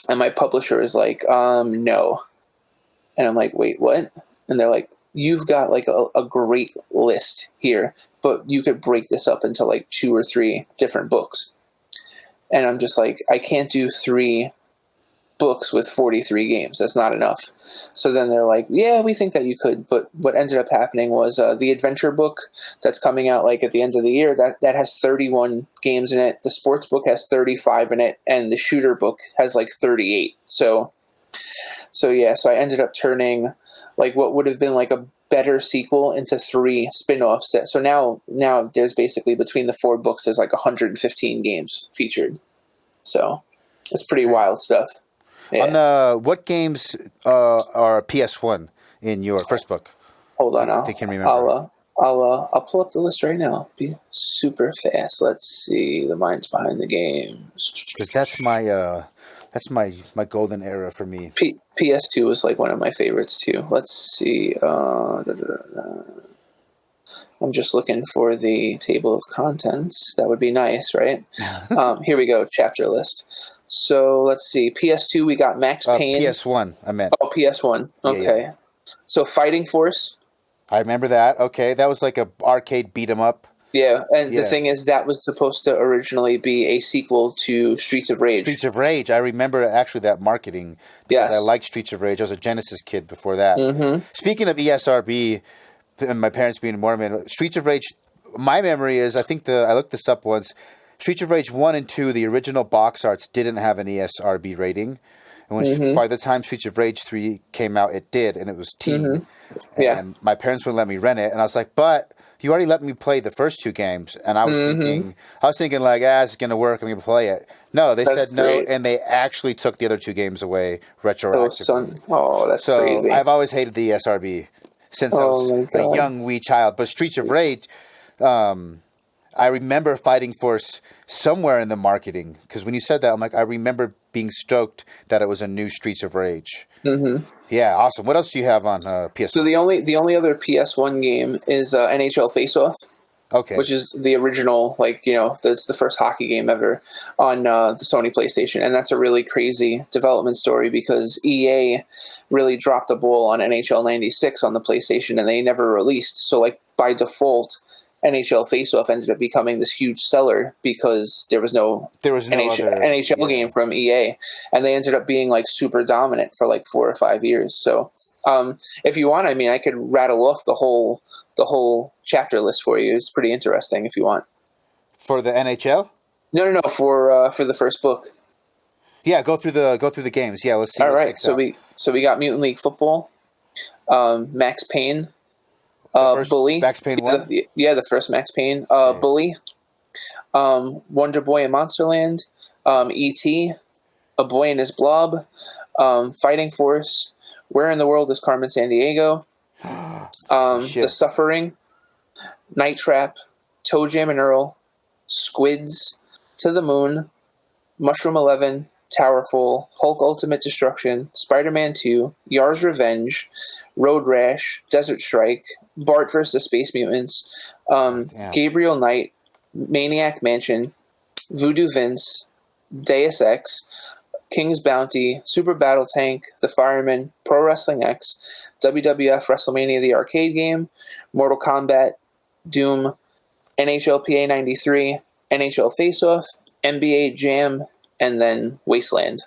And my publisher is like, no. And I'm like, wait, what? And they're like, you've got like a great list here, but you could break this up into like 2 or 3 different books. And I'm just like, I can't do 3 books with 43 games. That's not enough. So then they're like, yeah, we think that you could. But what ended up happening was the adventure book that's coming out like at the end of the year, that has 31 games in it. The sports book has 35 in it, and the shooter book has like 38. So I ended up turning like what would have been like a better sequel into 3 spin-offs. So now there's basically between the 4 books there's like 115 games featured. So it's pretty wild stuff. Yeah. On what games are PS1 in your first book? Hold on, I can remember. I'll pull up the list right now. Be super fast. Let's see the minds behind the games. Because that's my golden era for me. PS2 was like one of my favorites too. Let's see. I'm just looking for the table of contents. That would be nice, right? Here we go. Chapter list. So let's see. PS2, we got Max Payne. PS1, I meant. Oh, PS1. Okay. Yeah. So Fighting Force. I remember that. Okay, that was like a arcade beat 'em up. Yeah, and the thing is, that was supposed to originally be a sequel to Streets of Rage. Streets of Rage. I remember actually that marketing. Because I liked Streets of Rage. I was a Genesis kid before that. Mm-hmm. Speaking of ESRB, and my parents being Mormon, Streets of Rage, my memory is, I looked this up once, Streets of Rage 1 and 2, the original box arts didn't have an ESRB rating. And when by the time Streets of Rage 3 came out, it did, and it was teen. Mm-hmm. And my parents wouldn't let me rent it, and I was like, but you already let me play the first 2 games. And I was thinking like, it's going to work, I'm going to play it. No, they said no, and they actually took the other 2 games away retroactively. That's crazy. I've always hated the ESRB since I was a young wee child. But Streets of Rage, I remember Fighting Force somewhere in the marketing, because when you said that, I'm like, I remember being stoked that it was a new Streets of Rage. Mm-hmm. Yeah, awesome. What else do you have on PS? So the only other PS1 game is NHL Face Off, Okay. which is the original, that's the first hockey game ever on the Sony PlayStation. And that's a really crazy development story because EA really dropped the ball on NHL 96 on the PlayStation and they never released. So, like, by default, NHL Face-Off ended up becoming this huge seller because there was no NHL game from EA. And they ended up being, like, super dominant for, like, 4 or 5 years. So, if you want, I mean, I could rattle off the whole chapter list for you. It's pretty interesting if you want. For the NHL? No. For the first book. Yeah, go through the games. Yeah, let's see. All right. So we got Mutant League Football, Max Payne, Bully. Max Payne 1? The first Max Payne. Bully, Wonder Boy and Monsterland, E.T., A Boy and His Blob, Fighting Force, Where in the World is Carmen Sandiego, The Suffering, Night Trap, Toe Jam and Earl, Squids, To the Moon, Mushroom 11, Towerful, Hulk Ultimate Destruction, Spider-Man 2, Yar's Revenge, Road Rash, Desert Strike, Bart vs. Space Mutants, Gabriel Knight, Maniac Mansion, Voodoo Vince, Deus Ex, King's Bounty, Super Battle Tank, The Fireman, Pro Wrestling X, WWF WrestleMania the Arcade Game, Mortal Kombat, Doom, NHLPA 93, NHL Face-Off, NBA Jam, and then Wasteland.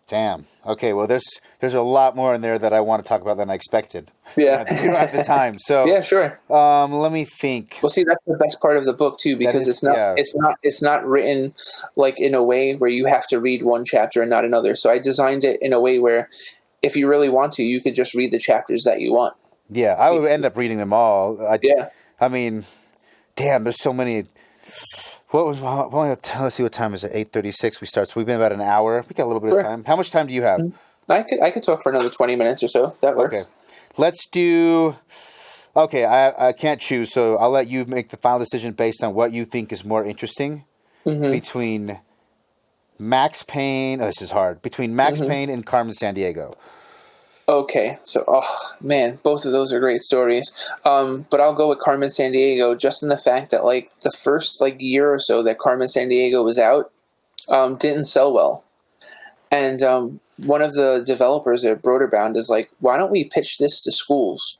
Damn. Okay, well, there's a lot more in there that I want to talk about than I expected. Yeah. We don't have the time, so yeah, sure. Let me think. Well, see, that's the best part of the book too, because it's not written like in a way where you have to read one chapter and not another. So I designed it in a way where, if you really want to, you could just read the chapters that you want. Yeah, I would end up reading them all. I mean, damn, there's so many. Let's see, what time is it? 8:36. We start. So we've been about an hour. We got a little bit of time. How much time do you have? I could talk for another 20 minutes or so. That works. Okay, let's do. Okay, I can't choose, so I'll let you make the final decision based on what you think is more interesting between Max Payne. Oh, this is hard. Between Max Payne and Carmen Sandiego. Okay, so, oh, man, both of those are great stories. But I'll go with Carmen Sandiego just in the fact that, like, the first, like, year or so that Carmen Sandiego was out didn't sell well. And one of the developers at Broderbound is like, why don't we pitch this to schools?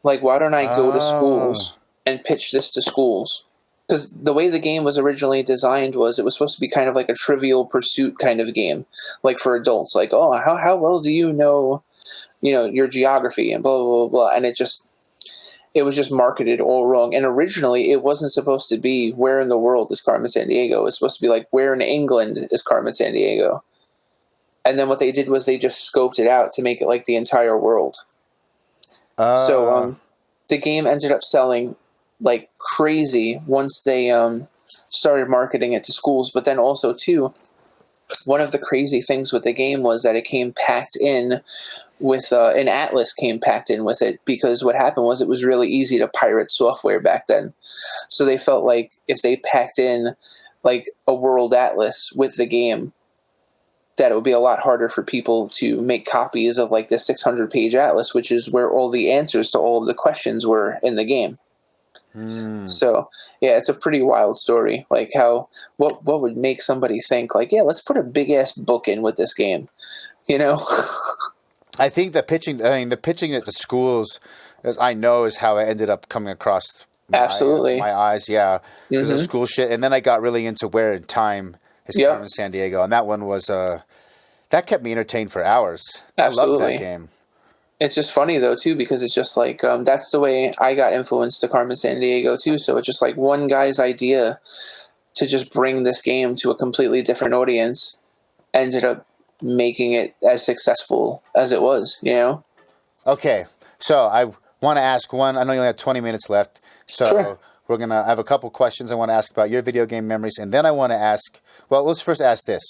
Like, why don't I go to schools and pitch this to schools? Because the way the game was originally designed was it was supposed to be kind of like a Trivial Pursuit kind of game, like for adults. Like, oh, how well do you know your geography and blah, blah, blah, blah. And it was just marketed all wrong. And originally it wasn't supposed to be Where in the World is Carmen Sandiego. It's supposed to be like Where in England is Carmen Sandiego. And then what they did was they just scoped it out to make it like the entire world. So the game ended up selling like crazy once they started marketing it to schools. But then also, too, one of the crazy things with the game was that it came packed in with an atlas came packed in with it, because what happened was it was really easy to pirate software back then. So they felt like if they packed in like a world atlas with the game, that it would be a lot harder for people to make copies of like the 600-page atlas, which is where all the answers to all of the questions were in the game. So, yeah, it's a pretty wild story. Like what would make somebody think like, yeah, let's put a big ass book in with this game, I think the pitching it to schools, as I know, is how it ended up coming across my eyes. Yeah, because of school shit. And then I got really into Where in Time is Carmen Sandiego, and that one was that kept me entertained for hours. Absolutely. I loved that game. It's just funny, though, too, because it's just like that's the way I got influenced to Carmen Sandiego, too. So it's just like one guy's idea to just bring this game to a completely different audience ended up making it as successful as it was, Okay, so I want to ask one. I know you only have 20 minutes left, so we're going to have a couple questions I want to ask about your video game memories, and then I want to ask, well, let's first ask this.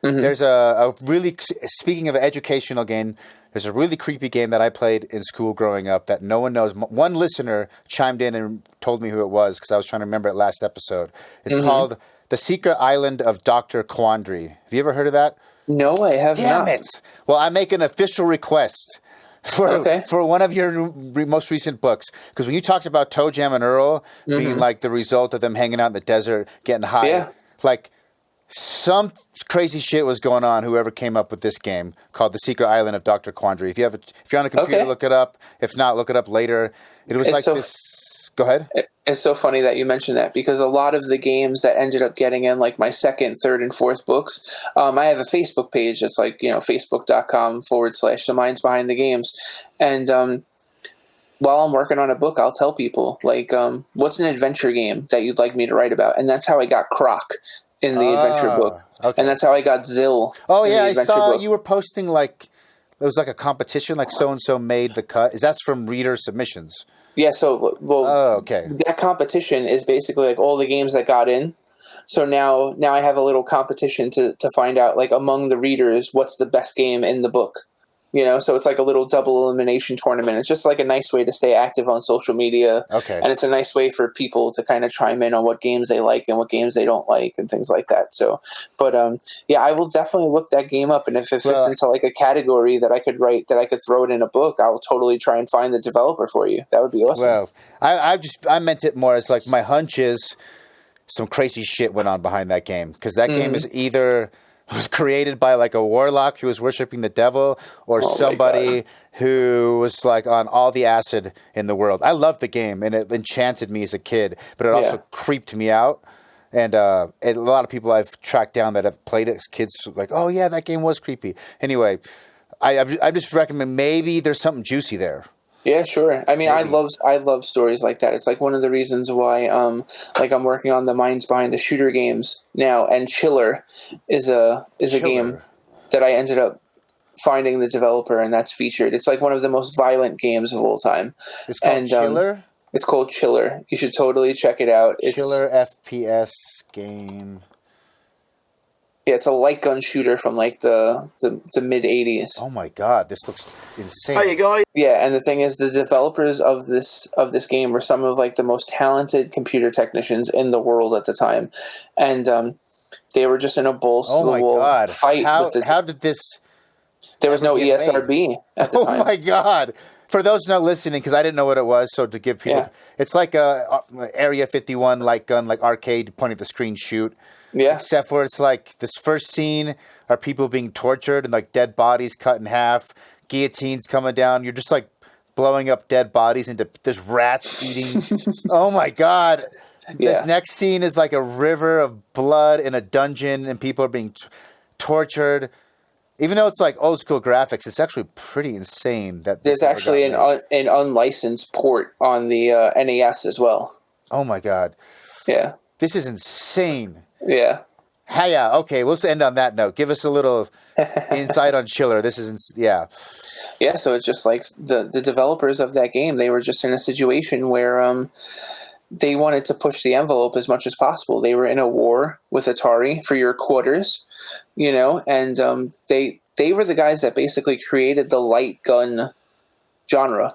There's a really, speaking of an educational game, there's a really creepy game that I played in school growing up that no one knows. One listener chimed in and told me who it was because I was trying to remember it last episode. It's called The Secret Island of Dr. Quandary. Have you ever heard of that? No, I have Damn not. it! Well, I make an official request Okay. for one of your most recent books, because when you talked about Toe Jam and Earl being like the result of them hanging out in the desert, getting high, Yeah. like some crazy shit was going on. Whoever came up with this game called The Secret Island of Dr. Quandary. If you're on a computer, Okay. look it up. If not, look it up later. It was It's like so this. Go ahead. It's so funny that you mentioned that, because a lot of the games that ended up getting in like my second, third, and fourth books, I have a Facebook page. It's like, facebook.com/the minds behind the games. And while I'm working on a book, I'll tell people like, what's an adventure game that you'd like me to write about? And that's how I got Croc in the adventure book. And Okay. that's how I got Zill Oh in yeah, the I adventure saw book. you were posting like it was like a competition, like so and so made the cut. Is that's from reader submissions? Yeah, so well, Oh, okay. that competition is basically like all the games that got in. So now I have a little competition to find out, like, among the readers, what's the best game in the book. So it's like a little double elimination tournament. It's just like a nice way to stay active on social media, Okay. and it's a nice way for people to kind of chime in on what games they like and what games they don't like and things like that. So, but yeah, I will definitely look that game up, and if it fits Well, into like a category that I could write, that I could throw it in a book, I will totally try and find the developer for you. That would be awesome. well, I meant it more as like my hunch is some crazy shit went on behind that game, because that game is either was created by like a warlock who was worshiping the devil, or Oh my God. somebody who was like on all the acid in the world. I loved the game and it enchanted me as a kid, but it also Yeah. creeped me out. And a lot of people I've tracked down that have played it as kids, like, oh yeah, that game was creepy. Anyway, I just recommend maybe there's something juicy there. Yeah, sure. I mean, Maybe. I love stories like that. It's like one of the reasons why like I'm working on the minds behind the shooter games now, and Chiller is a game Chiller. that I ended up finding the developer, and that's featured. It's like one of the most violent games of all time. It's called And Chiller. it's called Chiller. You should totally check it out. Chiller FPS game. It's a light gun shooter from like the mid 80s. Oh my god, this looks insane. Yeah, and the thing is, the developers of this game were some of like the most talented computer technicians in the world at the time, and they were just in a balls Oh to the my wall god. fight with this. How did this There was no get made? ESRB at the Oh time. my god. For those not listening, because I didn't know what it was, so to give people, Yeah. it's like a Area 51 light gun, like arcade, pointing at the screen, shoot. Yeah, Except for it's like this first scene are people being tortured and like dead bodies cut in half, guillotines coming down. You're just like blowing up dead bodies into there's rats eating. Oh my god! This yeah. next scene is like a river of blood in a dungeon and people are being tortured. Even though it's like old school graphics, it's actually pretty insane that this There's ever actually got made. an unlicensed port on the NES as well. Oh my god, Yeah, this is insane. yeah. Hiya. Okay, we'll end on that note. Give us a little insight on Chiller. This is, yeah. Yeah, so it's just like the developers of that game, they were just in a situation where they wanted to push the envelope as much as possible. They were in a war with Atari for your quarters, and they were the guys that basically created the light gun genre.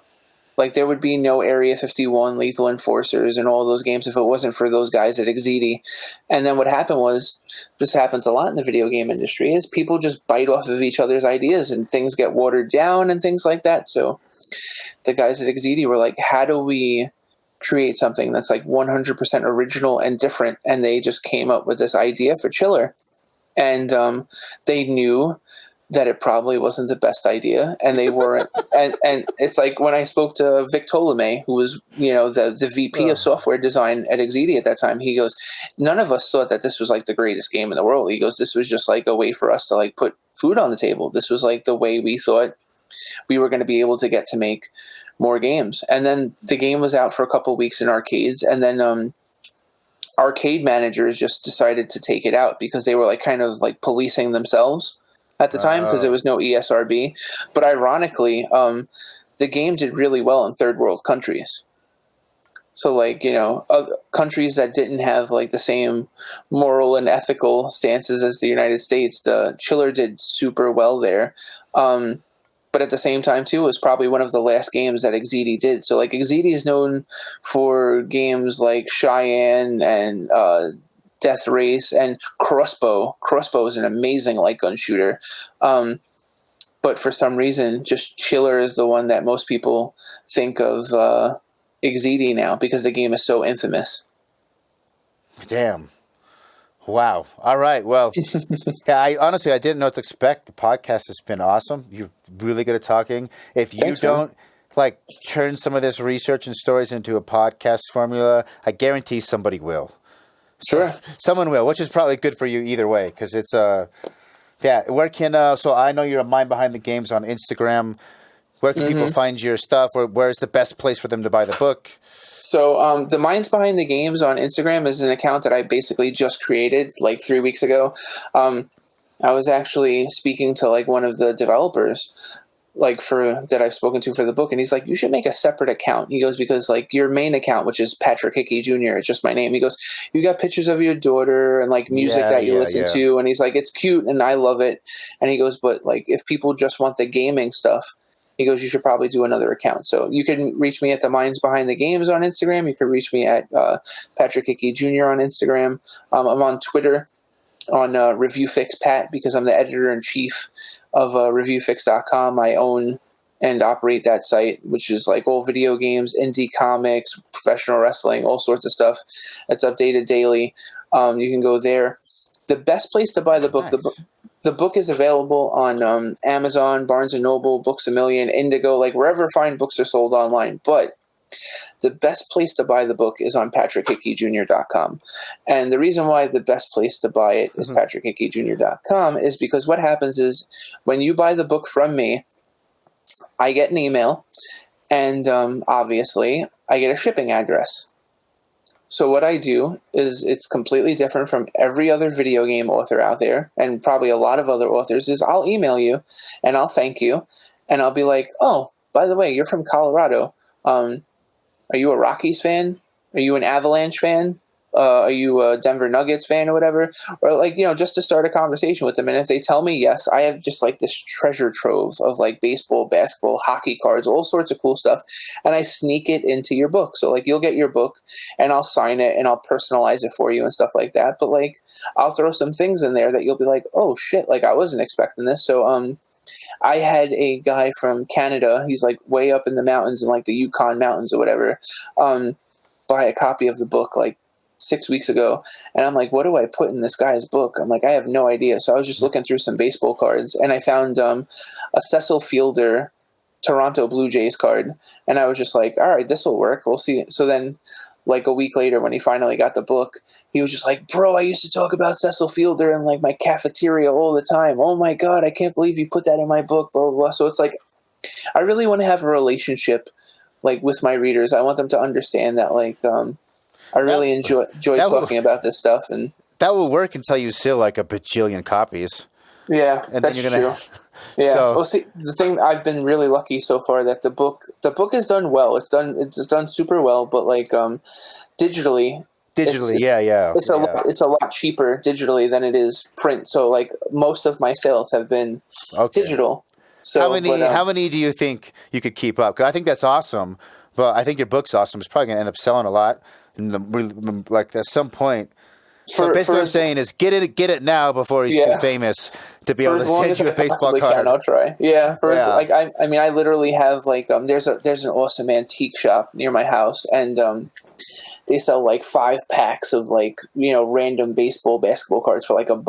Like, there would be no Area 51, Lethal Enforcers, and all those games if it wasn't for those guys at Exedi. And then what happened was, this happens a lot in the video game industry, is people just bite off of each other's ideas and things get watered down and things like that. So the guys at Exedi were like, how do we create something that's like 100% original and different? And they just came up with this idea for Chiller. And they knew that it probably wasn't the best idea, and they weren't. and it's like when I spoke to Vic Tolomei, who was the VP of software design at Exedi at that time, he goes, none of us thought that this was like the greatest game in the world. He goes, this was just like a way for us to like put food on the table. This was like the way we thought we were going to be able to get to make more games. And then the game was out for a couple of weeks in arcades, and then arcade managers just decided to take it out because they were like kind of like policing themselves at the time, because there was no ESRB. But ironically, the game did really well in third world countries. So like, other countries that didn't have like the same moral and ethical stances as the United States, the Chiller did super well there. But at the same time too, it was probably one of the last games that Exedi did. So like, Exedi is known for games like Cheyenne and Death Race, and Crossbow. Crossbow is an amazing light gun shooter. But for some reason, just Chiller is the one that most people think of Exedi now because the game is so infamous. Damn. Wow. All right. Well, yeah, I didn't know what to expect. The podcast has been awesome. You're really good at talking. If you Thanks, man. don't like turn some of this research and stories into a podcast formula, I guarantee somebody will. Sure. Someone will, which is probably good for you either way, because it's yeah. Where can so I know you're a mind behind the games on Instagram. Where can people find your stuff, or where's the best place for them to buy the book? So the Minds Behind the Games on Instagram is an account that I basically just created like 3 weeks ago. I was actually speaking to like one of the developers that I've spoken to for the book, and he's like, you should make a separate account. He goes, because like your main account, which is Patrick Hickey Jr., it's just my name. He goes, you got pictures of your daughter and like music that you listen to, and he's like, it's cute and I love it. And he goes, but like if people just want the gaming stuff, he goes, you should probably do another account. So you can reach me at the Minds Behind the Games on Instagram. You can reach me at Patrick Hickey Jr. on Instagram. I'm on Twitter on ReviewFixPat because I'm the editor-in-chief of ReviewFix.com. I own and operate that site, which is like old video games, indie comics, professional wrestling, all sorts of stuff. It's updated daily. You can go there. The best place to buy the book, Nice. the book is available on Amazon, Barnes & Noble, Books A Million, Indigo, like wherever fine books are sold online. But the best place to buy the book is on PatrickHickeyJr.com. And the reason why the best place to buy it is PatrickHickeyJr.com is because what happens is when you buy the book from me, I get an email, and obviously I get a shipping address. So what I do is it's completely different from every other video game author out there, and probably a lot of other authors, is I'll email you and I'll thank you, and I'll be like, oh, by the way, you're from Colorado. Are you a Rockies fan? Are you an Avalanche fan? Are you a Denver Nuggets fan or whatever? Or like, just to start a conversation with them. And if they tell me yes, I have just like this treasure trove of like baseball, basketball, hockey cards, all sorts of cool stuff. And I sneak it into your book. So like you'll get your book and I'll sign it and I'll personalize it for you and stuff like that. But like I'll throw some things in there that you'll be like, oh shit, like I wasn't expecting this. So I had a guy from Canada, he's like way up in the mountains in like the Yukon mountains or whatever, buy a copy of the book like 6 weeks ago, and I'm like, what do I put in this guy's book? I'm like, I have no idea. So I was just looking through some baseball cards, and I found a Cecil Fielder Toronto Blue Jays card, and I was just like, all right, this will work. We'll see. So then, like a week later, when he finally got the book, he was just like, bro, I used to talk about Cecil Fielder in like my cafeteria all the time. Oh my God, I can't believe you put that in my book, blah, blah, blah. So it's like, I really want to have a relationship like with my readers. I want them to understand that like, I really enjoy talking about this stuff, and that will work until you sell like a bajillion copies. Yeah, and that's then you're gonna, true. Yeah. So, well, see, the thing, I've been really lucky so far that the book is done well. It's done super well, but like digitally, it's a lot cheaper digitally than it is print. So like most of my sales have been digital. So how many do you think you could keep up? Because I think that's awesome, but I think your book's awesome. It's probably gonna end up selling a lot. Like at some point. So basically what I'm saying is get it now before he's too famous to be able to send you a baseball card. I'll try. Yeah. Like I mean I literally have like there's an awesome antique shop near my house, and they sell like 5 packs of like, random basketball cards for like $1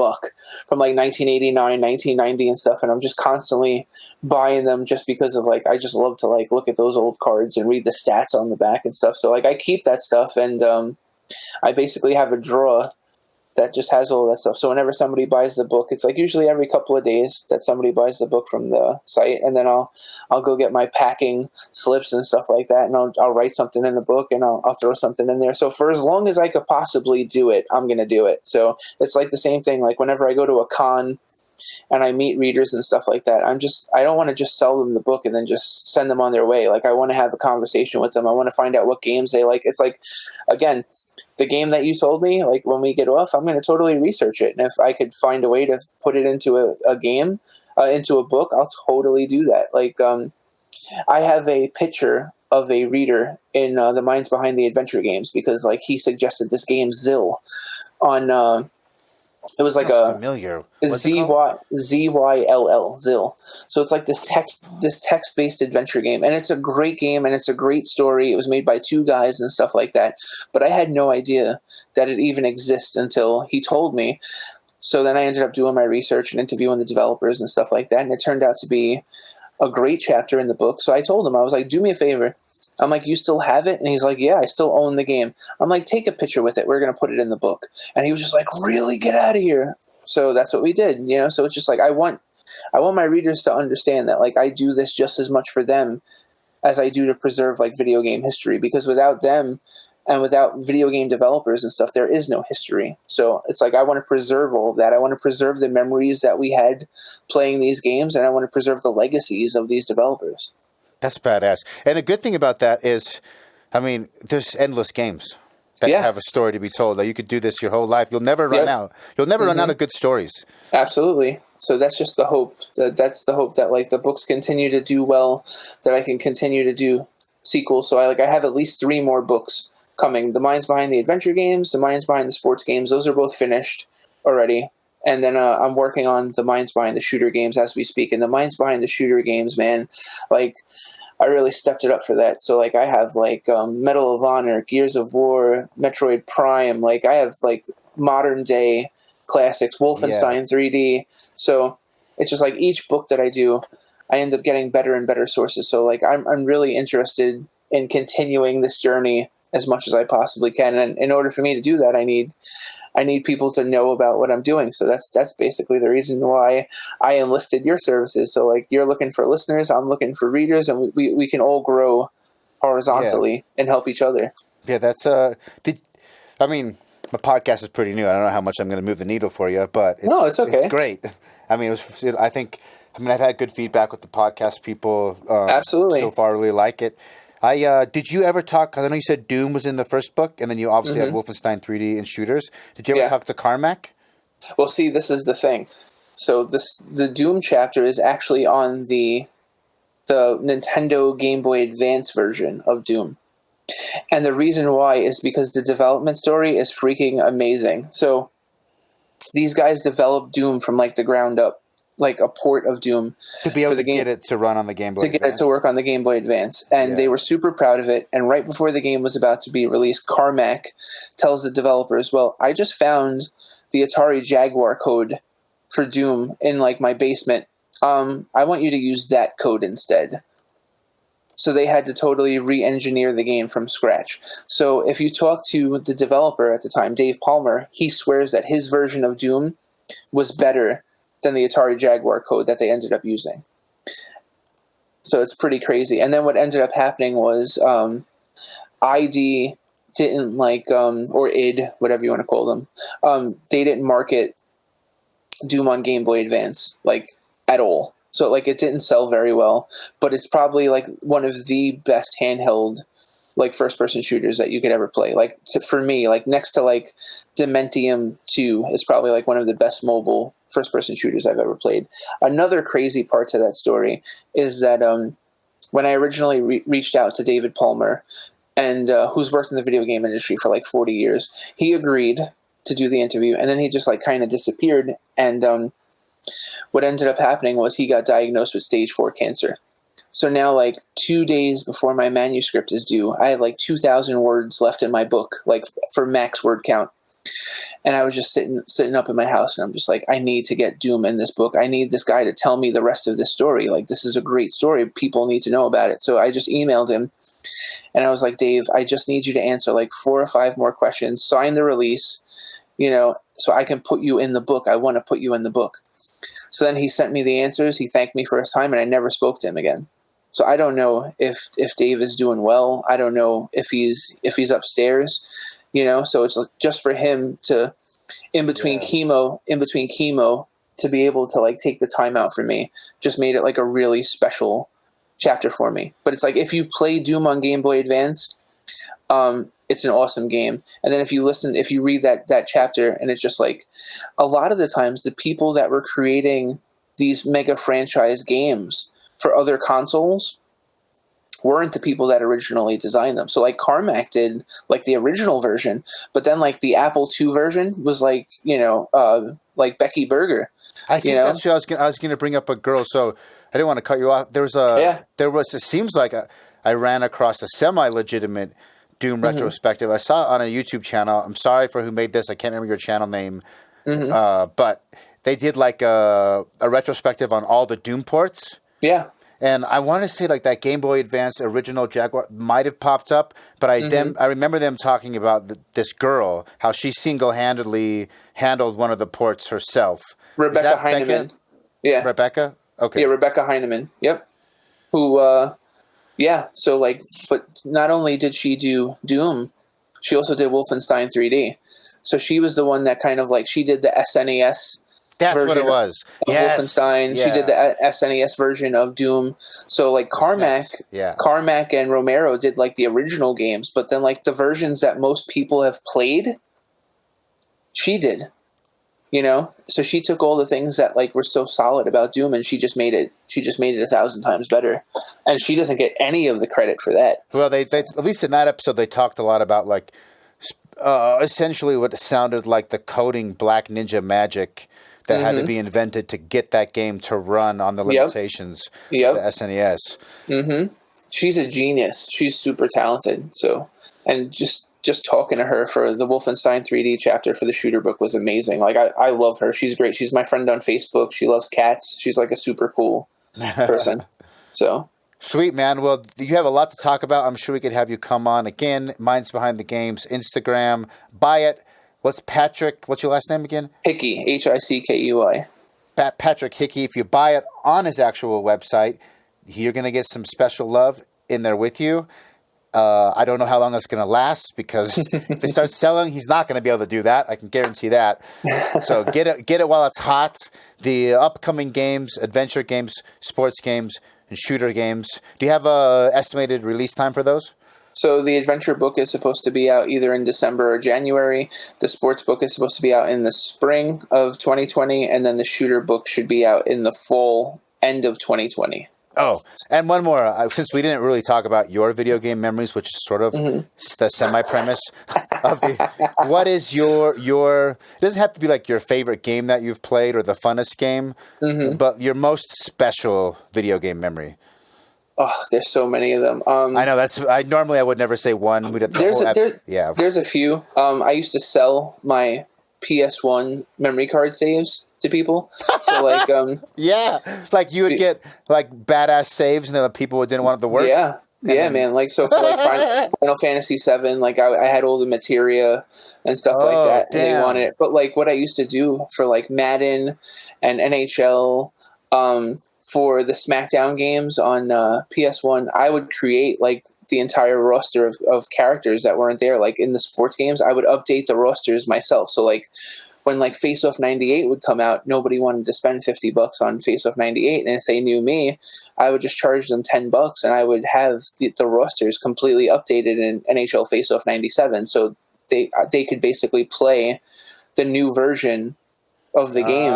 from like 1989, 1990 and stuff. And I'm just constantly buying them just because of like, I just love to like look at those old cards and read the stats on the back and stuff. So like I keep that stuff, and I basically have a drawer that just has all that stuff. So whenever somebody buys the book, it's like usually every couple of days that somebody buys the book from the site, and then I'll go get my packing slips and stuff like that, and I'll write something in the book, and I'll throw something in there. So for as long as I could possibly do it, I'm gonna do it. So it's like the same thing. Like whenever I go to a con and I meet readers and stuff like that, I don't want to just sell them the book and then just send them on their way. Like I want to have a conversation with them. I want to find out what games they like. It's like, again, the game that you told me, like when we get off, I'm going to totally research it. And if I could find a way to put it into a game, into a book, I'll totally do that. Like, I have a picture of a reader in the minds behind the adventure games, because like he suggested this game Zill on it was like Sounds familiar. What's it called? Zyll Zill. So it's like this text based adventure game, and it's a great game and it's a great story. It was made by two guys and stuff like that, but I had no idea that it even exists until he told me. So then I ended up doing my research and interviewing the developers and stuff like that, and it turned out to be a great chapter in the book. So I told him, I was like, do me a favor. I'm like, you still have it? And he's like, yeah, I still own the game. I'm like, take a picture with it. We're going to put it in the book. And he was just like, really? Get out of here. So that's what we did, you know? So it's just like, I want my readers to understand that, like, I do this just as much for them as I do to preserve, like, video game history, because without them and without video game developers and stuff, there is no history. So it's like, I want to preserve all of that. I want to preserve the memories that we had playing these games, and I want to preserve the legacies of these developers. That's badass. And the good thing about that is, I mean, there's endless games that have a story to be told. Like, you could do this your whole life. You'll never run out. You'll never run out of good stories. Absolutely. So that's just the hope. That's the hope that, like, the books continue to do well, that I can continue to do sequels. So I have at least 3 more books coming. The minds behind the adventure games, the minds behind the sports games, those are both finished already. And then I'm working on the minds behind the shooter games as we speak. And the minds behind the shooter games, man, like, I really stepped it up for that. So, like, I have, like, Medal of Honor, Gears of War, Metroid Prime. Like, I have, like, modern-day classics, Wolfenstein 3D. So it's just, like, each book that I do, I end up getting better and better sources. So, like, I'm really interested in continuing this journey as much as I possibly can. And in order for me to do that, I need people to know about what I'm doing. So that's basically the reason why I enlisted your services. So, like, you're looking for listeners, I'm looking for readers, and we can all grow horizontally and help each other. Yeah, that's I mean, my podcast is pretty new. I don't know how much I'm going to move the needle for you, but it's okay. It's great. I mean, I've had good feedback with the podcast. People absolutely so far really like it. Did you ever talk, because I know you said Doom was in the first book, and then you obviously had Wolfenstein 3D and shooters. Did you ever talk to Carmack? Well, see, this is the thing. So the Doom chapter is actually on the Nintendo Game Boy Advance version of Doom. And the reason why is because the development story is freaking amazing. So these guys developed Doom from, like, the ground up, like a port of Doom to be able to get it to run on the Game Boy Advance. Get it to work on the Game Boy Advance. And they were super proud of it. And right before the game was about to be released, Carmack tells the developers, well, I just found the Atari Jaguar code for Doom in, like, my basement. I want you to use that code instead. So they had to totally re-engineer the game from scratch. So if you talk to the developer at the time, Dave Palmer, he swears that his version of Doom was better than the Atari Jaguar code that they ended up using. So it's pretty crazy. And then what ended up happening was ID didn't or id, whatever you want to call them, they didn't market Doom on Game Boy Advance, like, at all. So, like, it didn't sell very well, but it's probably, like, one of the best handheld, like, first-person shooters that you could ever play. Like, for me, like, next to, like, Dementium 2 is probably, like, one of the best mobile first-person shooters I've ever played. Another crazy part to that story is that when I originally reached out to David Palmer, and who's worked in the video game industry for, like, 40 years, he agreed to do the interview, and then he just, like, kind of disappeared, and what ended up happening was he got diagnosed with stage 4 cancer. So now, like, 2 days before my manuscript is due, I had, like, 2,000 words left in my book, like, for max word count. And I was just sitting up in my house, and I'm just like, I need to get Doom in this book. I need this guy to tell me the rest of this story. Like, this is a great story. People need to know about it. So I just emailed him, and I was like, Dave, I just need you to answer, like, 4 or 5 more questions, sign the release, so I can put you in the book. I want to put you in the book. So then he sent me the answers. He thanked me for his time, and I never spoke to him again. So I don't know if Dave is doing well. I don't know if he's upstairs, So it's just for him to, in between chemo, to be able to, like, take the time out for me, just made it, like, a really special chapter for me. But it's like, if you play Doom on Game Boy Advance, it's an awesome game. And then if you read that chapter, and it's just like, a lot of the times the people that were creating these mega franchise games for other consoles weren't the people that originally designed them. So like Carmack did like the original version, but then like the Apple II version was like, like Becky Berger. I think that's what I was gonna bring up a girl. So I didn't want to cut you off. It seems like I ran across a semi-legitimate Doom retrospective. I saw it on a YouTube channel. I'm sorry for who made this. I can't remember your channel name. But they did like a retrospective on all the Doom ports. Yeah. And I want to say like that Game Boy Advance original Jaguar might have popped up, but I remember them talking about this girl, how she single-handedly handled one of the ports herself. Rebecca Heinemann. Yeah. Rebecca? Okay. Yeah, Rebecca Heinemann. Yep. Who, so like, but not only did she do Doom, she also did Wolfenstein 3D. So she was the one that kind of like, she did the SNES That's what it was. Wolfenstein. Yeah. She did the SNES version of Doom. So like Carmack and Romero did like the original games, but then like the versions that most people have played, she did. So she took all the things that like were so solid about Doom and she just made it 1,000 times better. And she doesn't get any of the credit for that. Well, they at least in that episode they talked a lot about like essentially what sounded like the coding Black Ninja magic that had to be invented to get that game to run on the limitations of the SNES. She's a genius. She's super talented. So, and just talking to her for the Wolfenstein 3D chapter for the shooter book was amazing. Like, I love her. She's great. She's my friend on Facebook. She loves cats. She's like a super cool person. So. Sweet, man. Well, you have a lot to talk about. I'm sure we could have you come on again. Minds Behind the Games, Instagram. Buy it. What's your last name again? Hickey, Hickey. Patrick Hickey. If you buy it on his actual website, you're going to get some special love in there with you. I don't know how long it's going to last because if it starts selling, he's not going to be able to do that. I can guarantee that. So get it while it's hot. The upcoming games, adventure games, sports games, and shooter games. Do you have a estimated release time for those? So the adventure book is supposed to be out either in December or January. The sports book is supposed to be out in the spring of 2020, and then the shooter book should be out in the fall end of 2020. Oh, and one more. Since we didn't really talk about your video game memories, which is sort of the semi-premise of the... What is your... It doesn't have to be like your favorite game that you've played or the funnest game, but your most special video game memory. Oh, there's so many of them. I know I would never say one. There's a few. I used to sell my PS1 memory card saves to people. So like, like you would get like badass saves, and then people didn't want it to work. Man. Like so, for like Final Fantasy VII, like I had all the materia and stuff like that, and they wanted it. But like, what I used to do for like Madden and NHL, for the SmackDown games on PS1, I would create like the entire roster of characters that weren't there. Like in the sports games, I would update the rosters myself. So like when like Face Off 98 would come out, nobody wanted to spend $50 on Face Off 98. And if they knew me, I would just charge them $10 and I would have the rosters completely updated in NHL Face Off 97. So they could basically play the new version of the game,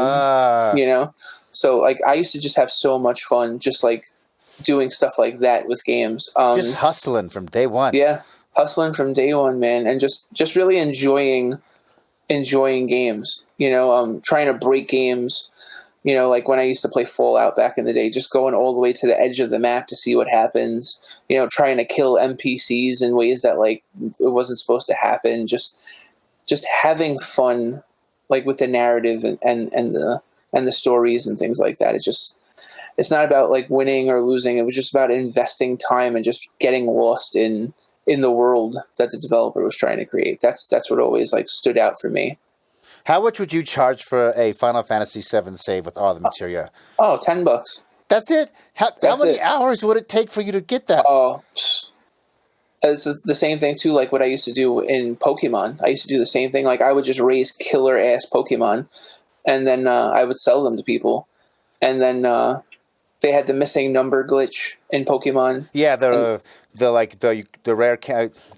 So like I used to just have so much fun just like doing stuff like that with games. Just hustling from day one. Yeah, hustling from day one, man, and just really enjoying games. Trying to break games. Like when I used to play Fallout back in the day, just going all the way to the edge of the map to see what happens. Trying to kill NPCs in ways that like it wasn't supposed to happen. Just having fun, like with the narrative and the stories and things like that. It's not about like winning or losing. It was just about investing time and just getting lost in the world that the developer was trying to create. That's what always like stood out for me. How much would you charge for a Final Fantasy VII save with all the materia? Oh, $10. That's it? How many hours would it take for you to get that? Oh, it's the same thing too, like what I used to do in Pokemon. I used to do the same thing. Like I would just raise killer ass Pokemon, and then I would sell them to people, and then they had the missing number glitch in Pokemon. Yeah, the rare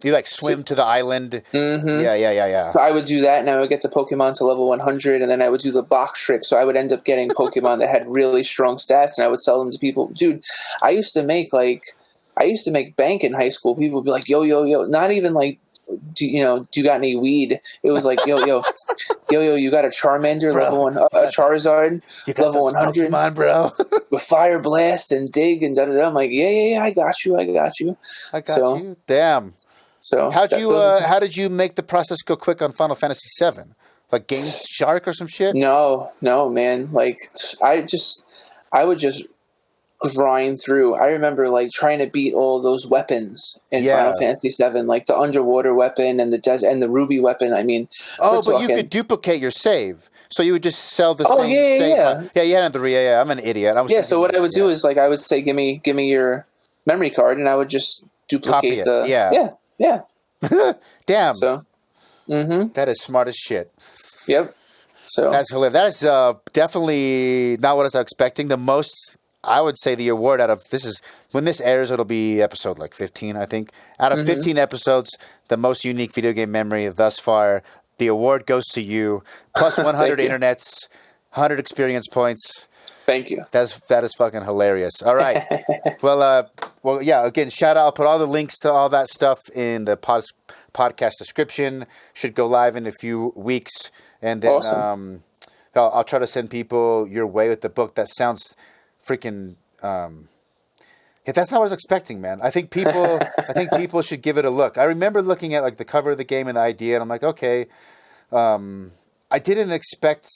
you like swim to the island. Mm-hmm. Yeah. So I would do that, and I would get the Pokemon to level 100, and then I would do the box trick. So I would end up getting Pokemon that had really strong stats, and I would sell them to people. Dude, I used to make like I used to make bank in high school. People would be like, yo, yo, yo. Not even like, do you got any weed? It was like, yo, yo, yo, yo, you got a Charmander Bro, level 1, a Charizard You got level the stuff, 100 man, bro. with Fire Blast and Dig and da-da-da. I'm like, yeah, yeah, yeah, I got you. I got you. Damn. So How did you make the process go quick on Final Fantasy VII? Like Game Shark or some shit? No, man. Like I would just grind through. I remember like trying to beat all those weapons in Final Fantasy VII, like the underwater weapon and the ruby weapon. I mean, but you could duplicate your save. So you would just sell the same save. Yeah, you had the yeah. I'm an idiot. So what I would do is like I would say, give me your memory card, and I would just duplicate yeah. Damn. So, that is smart as shit. Yep. So that's hilarious. That is definitely not what I was expecting. The most, I would say, the award out of this is when this airs, it'll be episode like 15, I think. Out of 15 episodes, the most unique video game memory thus far. The award goes to you. Plus 100 internets, 100 experience points. Thank you. That is fucking hilarious. All right. well, yeah. Again, shout out. I'll put all the links to all that stuff in the podcast description. Should go live in a few weeks, and then awesome. I'll try to send people your way with the book. That sounds freaking. Yeah, that's not what I was expecting, man. I think people should give it a look. I remember looking at like the cover of the game and the idea, and I'm like, okay. I didn't expect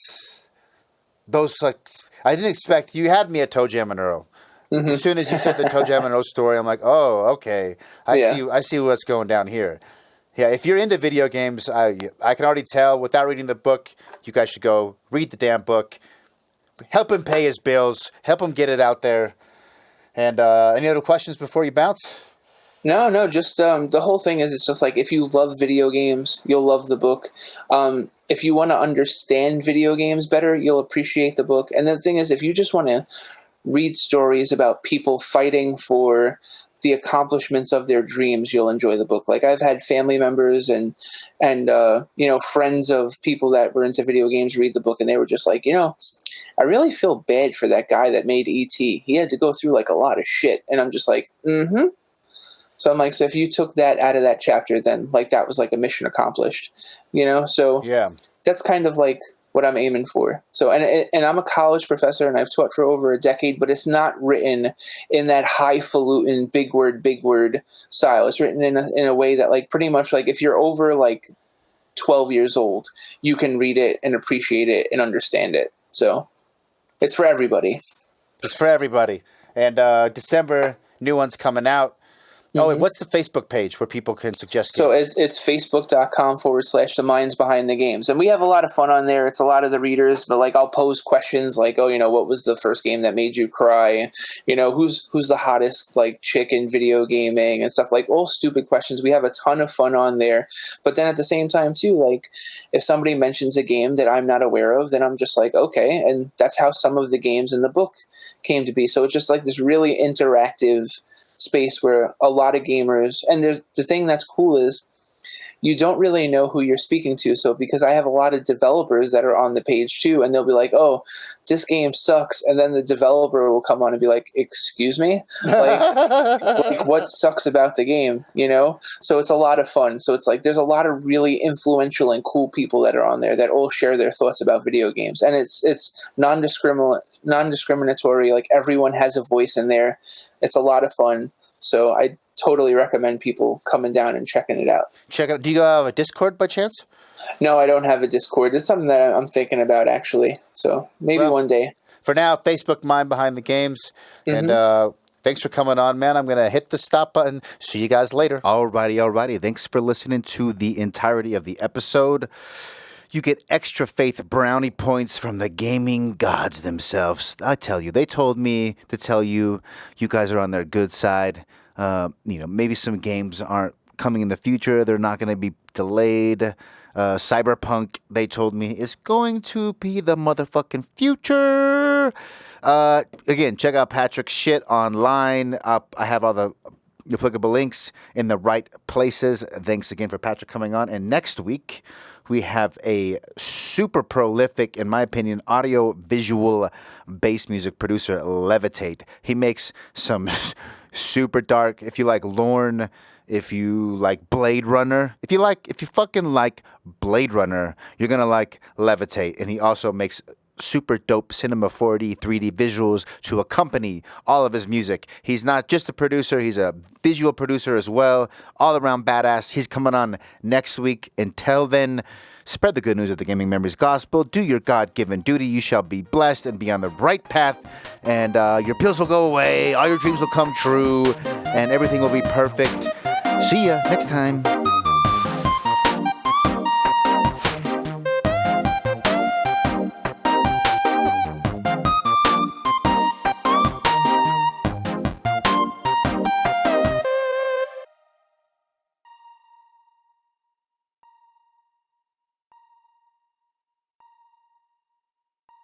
those like. I didn't expect you had me at Toe Jam and Earl. As soon as you said the Toe Jam and Earl story, I'm like, oh, okay. I see what's going down here. Yeah, if you're into video games, I can already tell without reading the book. You guys should go read the damn book. Help him pay his bills. Help him get it out there. And any other questions before you bounce? No, just the whole thing is it's just like if you love video games, you'll love the book. If you want to understand video games better, you'll appreciate the book. And the thing is, if you just want to read stories about people fighting for the accomplishments of their dreams, you'll enjoy the book. Like I've had family members and friends of people that were into video games read the book, and they were just like, I really feel bad for that guy that made E.T. He had to go through like a lot of shit. And I'm just like, So I'm like, so if you took that out of that chapter, then like that was like a mission accomplished, So yeah, that's kind of like what I'm aiming for. So and I'm a college professor and I've taught for over a decade, but it's not written in that highfalutin big word style. It's written in a way that like pretty much like if you're over like 12 years old, you can read it and appreciate it and understand it. So it's for everybody. It's for everybody. And December, new one's coming out. Oh, and what's the Facebook page where people can suggest games? So it's facebook.com/the minds behind the games. And we have a lot of fun on there. It's a lot of the readers, but like I'll pose questions like, what was the first game that made you cry? Who's the hottest like chick in video gaming and stuff, like all stupid questions. We have a ton of fun on there. But then at the same time too, like if somebody mentions a game that I'm not aware of, then I'm just like, okay. And that's how some of the games in the book came to be. So it's just like this really interactive space where a lot of gamers, and there's the thing that's cool is you don't really know who you're speaking to. So because I have a lot of developers that are on the page too, and they'll be like, oh, this game sucks. And then the developer will come on and be like, excuse me? Like what sucks about the game, So it's a lot of fun. So it's like there's a lot of really influential and cool people that are on there that all share their thoughts about video games. And it's non-discriminatory. Like everyone has a voice in there. It's a lot of fun. So I totally recommend people coming down and checking it out. Check it out. Do you have a Discord by chance? No, I don't have a Discord. It's something that I'm thinking about, actually. So maybe one day. For now, Facebook Mind Behind the Games. And thanks for coming on, man. I'm going to hit the stop button. See you guys later. Alrighty. Thanks for listening to the entirety of the episode. You get extra faith brownie points from the gaming gods themselves. I tell you, they told me to tell you, you guys are on their good side. Maybe some games aren't coming in the future. They're not going to be delayed. Cyberpunk, they told me, is going to be the motherfucking future. Again, check out Patrick's shit online. I have all the applicable links in the right places. Thanks again for Patrick coming on. And next week, we have a super prolific, in my opinion, audio-visual bass music producer, Levitate. He makes some super dark. If you like Lorne, if you like Blade Runner, if you fucking like Blade Runner, you're gonna like Levitate. And he also makes super dope Cinema 4D 3D visuals to accompany all of his music. He's not just a producer, he's a visual producer as well. All around badass. He's coming on next week. Until then, spread the good news of the Gaming Memories Gospel. Do your God-given duty. You shall be blessed and be on the right path. And your pills will go away. All your dreams will come true. And everything will be perfect. See ya next time.